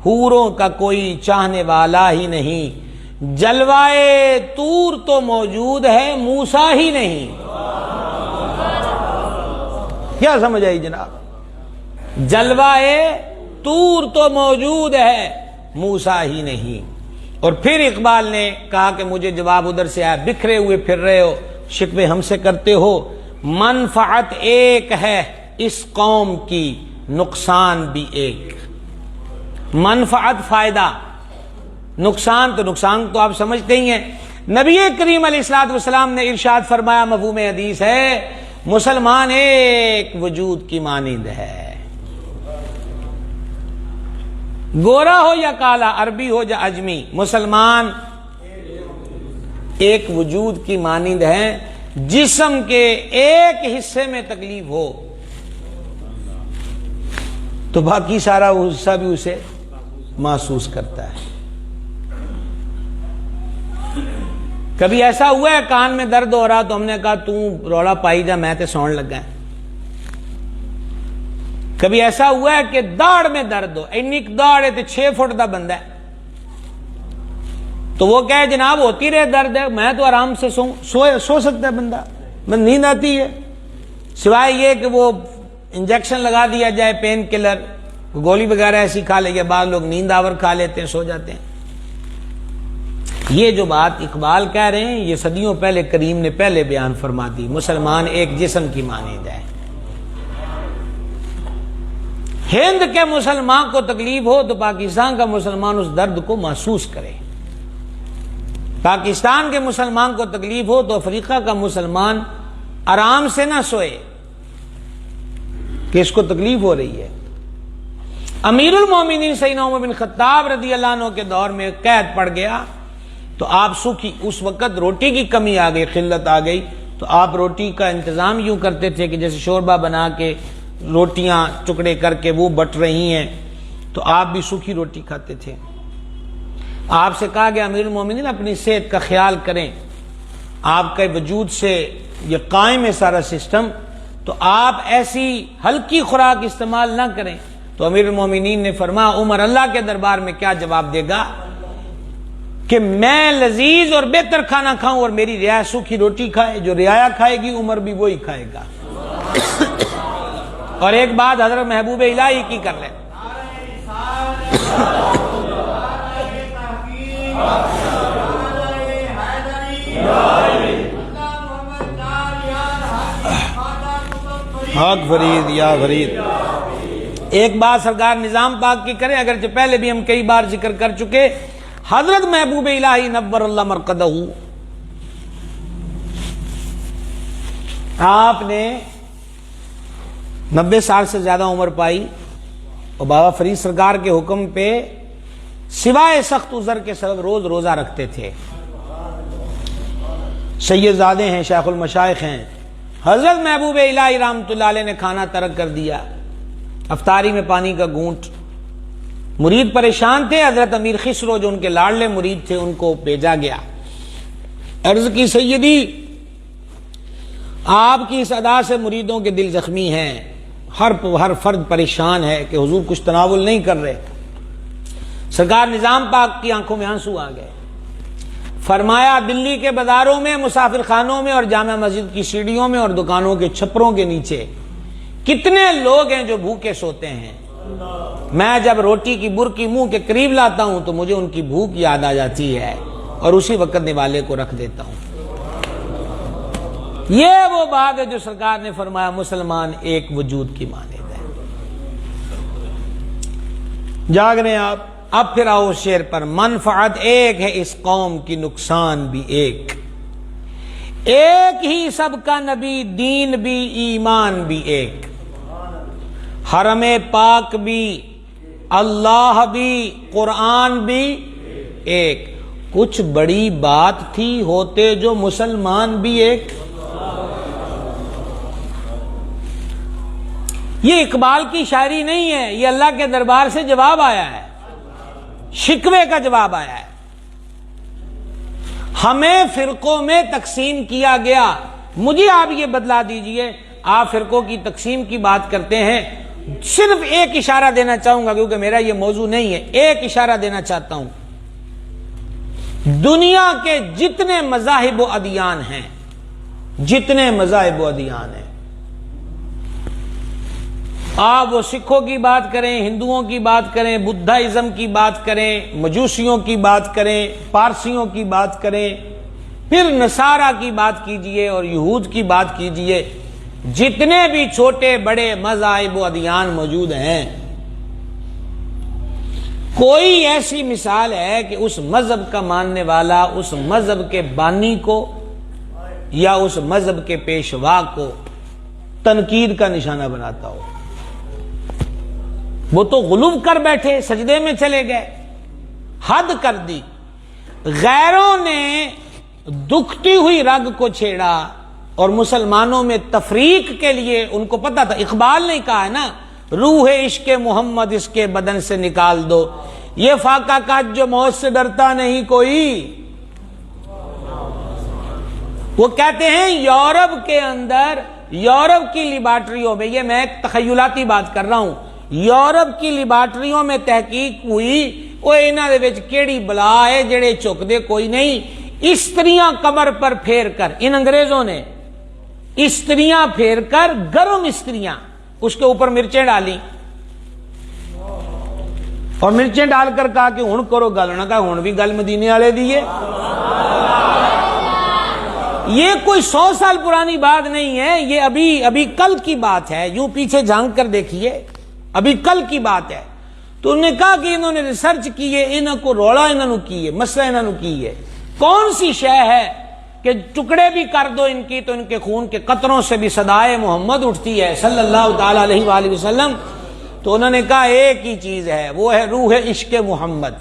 حوروں کا کوئی چاہنے والا ہی نہیں، جلوائے طور تو موجود ہے موسیٰ ہی نہیں۔ کیا سمجھ آئی جناب؟ جلوائے طور تو موجود ہے موسیٰ ہی نہیں۔ اور پھر اقبال نے کہا کہ مجھے جواب ادھر سے آیا، بکھرے ہوئے پھر رہے ہو، شکوے ہم سے کرتے ہو، منفعت ایک ہے اس قوم کی، نقصان بھی ایک۔ منفعت فائدہ، نقصان تو آپ سمجھتے ہی ہیں۔ نبی کریم علیہ السلام نے ارشاد فرمایا، مفہوم حدیث ہے، مسلمان ایک وجود کی مانند ہے، گورا ہو یا کالا، عربی ہو یا اجمی، مسلمان ایک وجود کی مانند ہے، جسم کے ایک حصے میں تکلیف ہو تو باقی سارا حصہ بھی اسے محسوس کرتا ہے۔ کبھی ایسا ہوا ہے کان میں درد ہو رہا تو ہم نے کہا تو روڑا پائی جا، میں تے سون لگا ہے۔ کبھی ایسا ہوا ہے کہ داڑھ میں درد ہو، اینی داڑھ ہے تے 6 فٹ دا بندہ ہے، تو وہ کہے جناب ہوتی رہے درد ہے، میں تو آرام سے سو سکتا ہے بندہ، میں نیند آتی ہے، سوائے یہ کہ وہ انجیکشن لگا دیا جائے، پین کلر، گولی وغیرہ ایسی کھا لے، یا بعض لوگ نیند آور کھا لیتے ہیں، سو جاتے ہیں۔ یہ جو بات اقبال کہہ رہے ہیں یہ صدیوں پہلے کریم نے پہلے بیان فرما دی، مسلمان ایک جسم کی مانند ہے۔ ہند کے مسلمان کو تکلیف ہو تو پاکستان کا مسلمان اس درد کو محسوس کرے، پاکستان کے مسلمان کو تکلیف ہو تو افریقہ کا مسلمان آرام سے نہ سوئے کہ اس کو تکلیف ہو رہی ہے۔ امیر المومنین سیدنا عمر بن خطاب رضی اللہ عنہ کے دور میں قید پڑ گیا تو آپ سوکھی، اس وقت روٹی کی کمی آ گئی، قلت آ گئی، تو آپ روٹی کا انتظام یوں کرتے تھے کہ جیسے شوربہ بنا کے روٹیاں ٹکڑے کر کے وہ بٹ رہی ہیں تو آپ بھی سوکھی روٹی کھاتے تھے۔ آپ سے کہا گیا امیر المومنین اپنی صحت کا خیال کریں، آپ کے وجود سے یہ قائم ہے سارا سسٹم، تو آپ ایسی ہلکی خوراک استعمال نہ کریں۔ تو امیر المومنین نے فرمایا عمر اللہ کے دربار میں کیا جواب دے گا کہ میں لذیذ اور بہتر کھانا کھاؤں اور میری رعایا سوکھی روٹی کھائے، جو رعایا کھائے گی عمر بھی وہی کھائے گا۔ اور ایک بات حضرت محبوب الہی کی کر لیں، حق فرید یا فرید، ایک بات سرکار نظام پاک کی کریں، اگرچہ پہلے بھی ہم کئی بار ذکر کر چکے، حضرت محبوب الہی نور اللہ مرقدہ آپ نے 90 سال سے زیادہ عمر پائی اور بابا فرید سرکار کے حکم پہ سوائے سخت عذر کے سبب روز روزہ رکھتے تھے۔ سید زادے ہیں، شیخ المشائخ ہیں، حضرت محبوب الہی رحمۃ اللہ علیہ نے کھانا ترک کر دیا، افطاری میں پانی کا گھونٹ، مرید پریشان تھے، حضرت امیر خسرو جو ان کے لاڈلے مرید تھے ان کو بھیجا گیا، عرض کی سیدی آپ کی اس ادا سے مریدوں کے دل زخمی ہیں، ہر فرد پریشان ہے کہ حضور کچھ تناول نہیں کر رہے۔ سرکار نظام پاک کی آنکھوں میں آنسو آ گئے، فرمایا دلی کے بازاروں میں، مسافر خانوں میں اور جامع مسجد کی سیڑھیوں میں اور دکانوں کے چھپروں کے نیچے کتنے لوگ ہیں جو بھوکے سوتے ہیں، میں جب روٹی کی برکی منہ کے قریب لاتا ہوں تو مجھے ان کی بھوک یاد آ جاتی ہے اور اسی وقت نوالے کو رکھ دیتا ہوں۔ یہ وہ بات ہے جو سرکار نے فرمایا مسلمان ایک وجود کی مانند ہے۔ جاگ رہے ہیں آپ؟ اب پھر آؤ شعر پر، منفعت ایک ہے اس قوم کی، نقصان بھی ایک، ایک ہی سب کا نبی، دین بھی ایمان بھی ایک، حرم پاک بھی، اللہ بھی، قرآن بھی ایک، کچھ بڑی بات تھی ہوتے جو مسلمان بھی ایک۔ یہ اقبال کی شاعری نہیں ہے، یہ اللہ کے دربار سے جواب آیا ہے، شکوے کا جواب آیا ہے۔ ہمیں فرقوں میں تقسیم کیا گیا، مجھے آپ یہ بدلا دیجئے، آپ فرقوں کی تقسیم کی بات کرتے ہیں، صرف ایک اشارہ دینا چاہوں گا کیونکہ میرا یہ موضوع نہیں ہے، ایک اشارہ دینا چاہتا ہوں، دنیا کے جتنے مذاہب و ادیان ہیں، جتنے مذاہب و ادیان ہیں، آپ وہ سکھوں کی بات کریں، ہندوؤں کی بات کریں، بدھائزم کی بات کریں، مجوسیوں کی بات کریں، پارسیوں کی بات کریں، پھر نصارہ کی بات کیجئے اور یہود کی بات کیجئے، جتنے بھی چھوٹے بڑے مذاہب و ادیان موجود ہیں، کوئی ایسی مثال ہے کہ اس مذہب کا ماننے والا اس مذہب کے بانی کو یا اس مذہب کے پیشوا کو تنقید کا نشانہ بناتا ہو؟ وہ تو غلو کر بیٹھے، سجدے میں چلے گئے، حد کر دی، غیروں نے دکھتی ہوئی رگ کو چھیڑا اور مسلمانوں میں تفریق کے لیے، ان کو پتا تھا، اقبال نے کہا ہے نا، روح عشق محمد اس کے بدن سے نکال دو، یہ فاقہ کاج جو موت سے ڈرتا نہیں کوئی۔ وہ کہتے ہیں یورپ کے اندر، یورپ کی لیبارٹریوں میں، یہ میں ایک تخیلاتی بات کر رہا ہوں، یورپ کی لیبارٹریوں میں تحقیق ہوئی، وہ انہاں دے وچ کیڑی بلا ہے جڑے چک دے کوئی نہیں، استریاں کمر پر پھیر کر، ان انگریزوں نے استریاں پھیر کر، گرم استریاں، اس کے اوپر مرچیں ڈالی، اور مرچیں ڈال کر کہا کہ ہن کرو گل، انہوں نے کہا ہن بھی گل مدینے والے دیے۔ یہ کوئی 100 سال پرانی بات نہیں ہے، یہ ابھی کل کی بات ہے، یوں پیچھے جھانک کر دیکھیے، ابھی کل کی بات ہے۔ تو انہوں نے کہا کہ انہوں نے ریسرچ کی ہے، انہوں کو رولا انہوں کی ہے، مسئلہ انہوں کی ہے، کون سی شے ہے کہ ٹکڑے بھی کر دو ان کی تو ان کے خون کے قطروں سے بھی صدائے محمد اٹھتی ہے صلی اللہ تعالی علیہ وآلہ وسلم۔ تو انہوں نے کہا ایک ہی چیز ہے، وہ ہے روح عشق محمد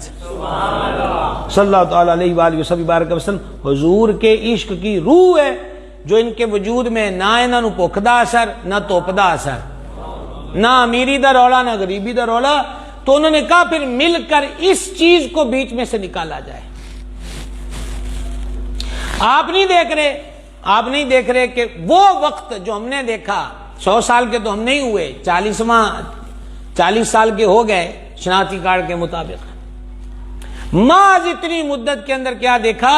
صلی اللہ تعالی علیہ وآلہ وسلم۔ حضور کے عشق کی روح ہے جو ان کے وجود میں نہ انہوں بھوک دا اثر، نہ توپ دا اثر، نہ امیری دا رولا، نہ غریبی دا رولا۔ تو انہوں نے کہا پھر مل کر اس چیز کو بیچ میں سے نکالا جائے۔ آپ نہیں دیکھ رہے کہ وہ وقت جو ہم نے دیکھا، 100 سال کے تو ہم نہیں ہوئے، 40 سال کے ہو گئے شناختی کارڈ کے مطابق۔ محض اتنی مدت کے اندر کیا دیکھا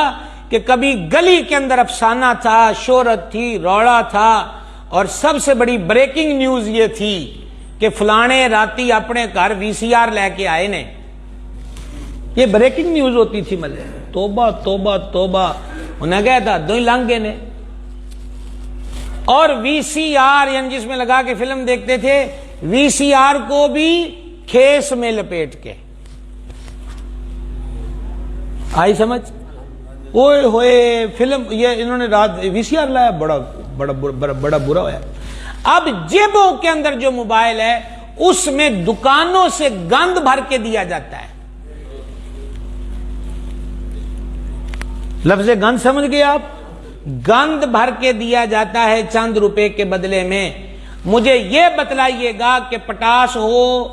کہ کبھی گلی کے اندر افسانہ تھا، شہرت تھی، روڑا تھا، اور سب سے بڑی بریکنگ نیوز یہ تھی کہ فلانے راتی اپنے گھر VCR لے کے آئے نے۔ یہ بریکنگ نیوز ہوتی تھی ملے، توبہ توبہ توبہ، انہیں کہا تھا دو ہی لانگے نے۔ اور VCR یعنی جس میں لگا کے فلم دیکھتے تھے، VCR کو بھی کھیس میں لپیٹ کے، آئی سمجھ؟ اوئے ہوئے فلم، یہ انہوں نے رات VCR لایا، بڑا برا ہوا۔ اب جیبوں کے اندر جو موبائل ہے اس میں دکانوں سے گند بھر کے دیا جاتا ہے۔ لفظ گند سمجھ گئے آپ؟ گند بھر کے دیا جاتا ہے چند روپے کے بدلے میں۔ مجھے یہ بتلائیے گا کہ پٹاس ہو،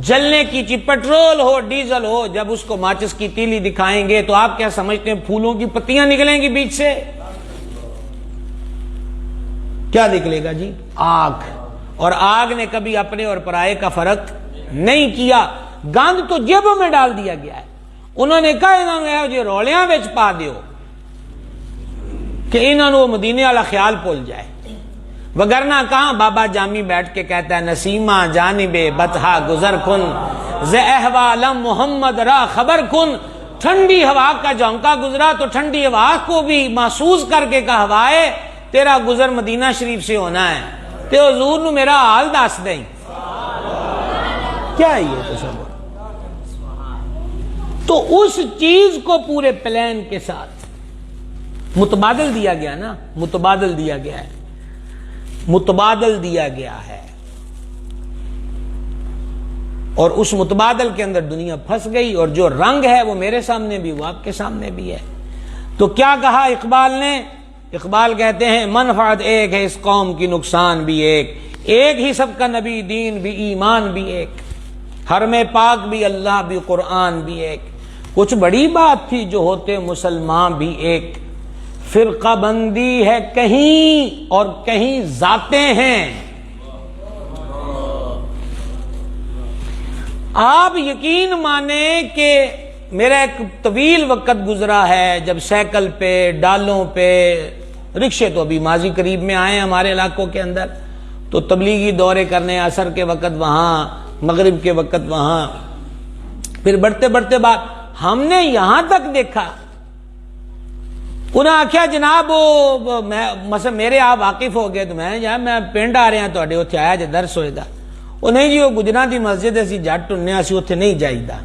جلنے کی چیز، پٹرول ہو، ڈیزل ہو، جب اس کو ماچس کی تیلی دکھائیں گے تو آپ کیا سمجھتے ہیں پھولوں کی پتیاں نکلیں گی بیچ سے؟ کیا نکلے گا جی؟ آگ۔ اور آگ نے کبھی اپنے اور پرائے کا فرق نہیں کیا، گند تو جیبوں میں ڈال دیا گیا ہے۔ انہوں نے کہا انہوں نے جو رولیاں وچ پا دیو کہ انہوں نے وہ مدینے والا خیال بھول جائے، وگرنہ کہاں بابا جامی بیٹھ کے کہتا ہے نسیمہ جانب بطحا گزر کن ز احوالم محمد را خبر کن۔ ٹھنڈی ہوا کا جھونکا گزرا تو ٹھنڈی ہوا کو بھی محسوس کر کے کہا ہوائے تیرا گزر مدینہ شریف سے ہونا ہے، تے حضور نو میرا حال دس دیں۔ کیا ہے یہ تصور؟ تو اس چیز کو پورے پلان کے ساتھ متبادل دیا گیا نا، متبادل دیا گیا ہے، متبادل دیا گیا ہے، اور اس متبادل کے اندر دنیا پھنس گئی، اور جو رنگ ہے وہ میرے سامنے بھی، وہ آپ کے سامنے بھی ہے۔ تو کیا کہا اقبال نے؟ اقبال کہتے ہیں منفعت ایک ہے اس قوم کی، نقصان بھی ایک ہی سب کا نبی، دین بھی، ایمان بھی ایک، حرم پاک بھی، اللہ بھی، قرآن بھی ایک۔ کچھ بڑی بات تھی جو ہوتے مسلمان بھی ایک، فرقہ بندی ہے کہیں اور کہیں ذاتیں ہیں۔ آپ یقین مانیں کہ میرا ایک طویل وقت گزرا ہے جب سائیکل پہ، ڈالوں پہ، رکشے تو ابھی ماضی قریب میں آئے ہیں ہمارے علاقوں کے اندر، تو تبلیغی دورے کرنے، عصر کے وقت وہاں، مغرب کے وقت وہاں، پھر بڑھتے بڑھتے بات ہم نے یہاں تک دیکھا، انہاں آخیا جناب مثلا میرے آپ واقف ہو گئے تو میں نے جہاں میں پنڈ آ رہے ہیں تھوڑے اتنے آیا جے درس ہوئے دا، وہ نہیں جی وہ گجراں دی مسجد اسی جٹ ہنے اسی اتنے نہیں جائیدا،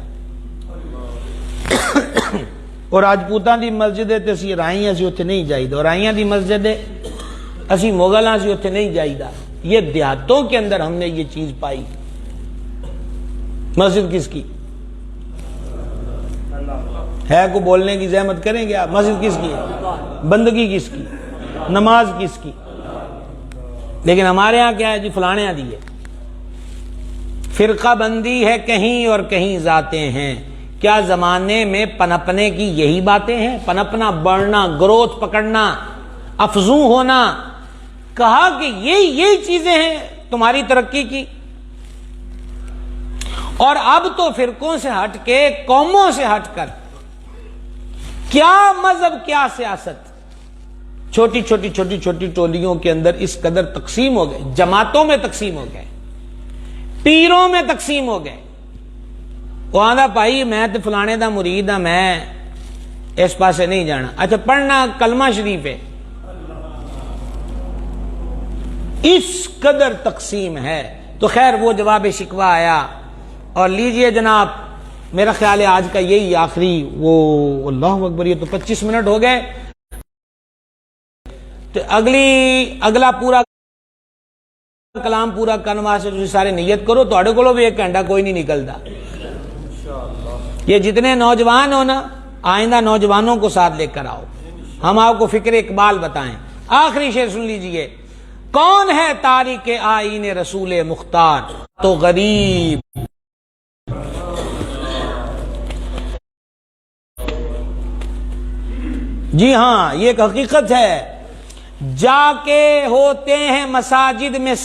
اور راجپوتاں دی مسجد ہے تے اسی رائیاں اسی اتنے نہیں جائیدا، اور رائیاں دی مسجد ہے اسی مغلاں اسی اتنے نہیں جائیدا۔ یہ دیہاتوں کے اندر ہم نے یہ چیز پائی۔ مسجد کس کی ہے؟ کو بولنے کی زحمت کریں گے آپ؟ مسجد کس کی ہے؟ بندگی کس کی؟ نماز کس کی؟ لیکن ہمارے ہاں کیا ہے جی؟ فلانے ہاں دی ہے۔ فرقہ بندی ہے کہیں اور کہیں ذاتیں ہیں۔ کیا زمانے میں پنپنے کی یہی باتیں ہیں؟ پنپنا، بڑھنا، گروتھ پکڑنا، افزوں ہونا، کہا کہ یہی چیزیں ہیں تمہاری ترقی کی۔ اور اب تو فرقوں سے ہٹ کے، قوموں سے ہٹ کر، کیا مذہب کیا سیاست، چھوٹی چھوٹی ٹولیوں کے اندر اس قدر تقسیم ہو گئے، جماعتوں میں تقسیم ہو گئے، پیروں میں تقسیم ہو گئے، وہ آدھا بھائی میں تو فلانے دا مرید ہاں، میں اس پاسے نہیں جانا۔ اچھا پڑھنا کلمہ شریف ہے، اس قدر تقسیم ہے۔ تو خیر وہ جواب شکوہ آیا، اور لیجئے جناب، میرا خیال ہے آج کا یہی آخری، وہ اللہ اکبر، یہ تو 25 منٹ ہو گئے، تو اگلا پورا کلام پورا کرنے واسطے تسی سارے نیت کرو، تواڈے کولوں بھی 1 گھنٹہ کوئی نہیں نکلتا۔ یہ جتنے نوجوان ہو نا، آئندہ نوجوانوں کو ساتھ لے کر آؤ، ہم آپ کو فکر اقبال بتائیں۔ آخری شعر سن لیجئے، کون ہے تاریک آئین رسول مختار، تو غریب جی ہاں، یہ ایک حقیقت ہے، جا کے ہوتے ہیں مساجد میں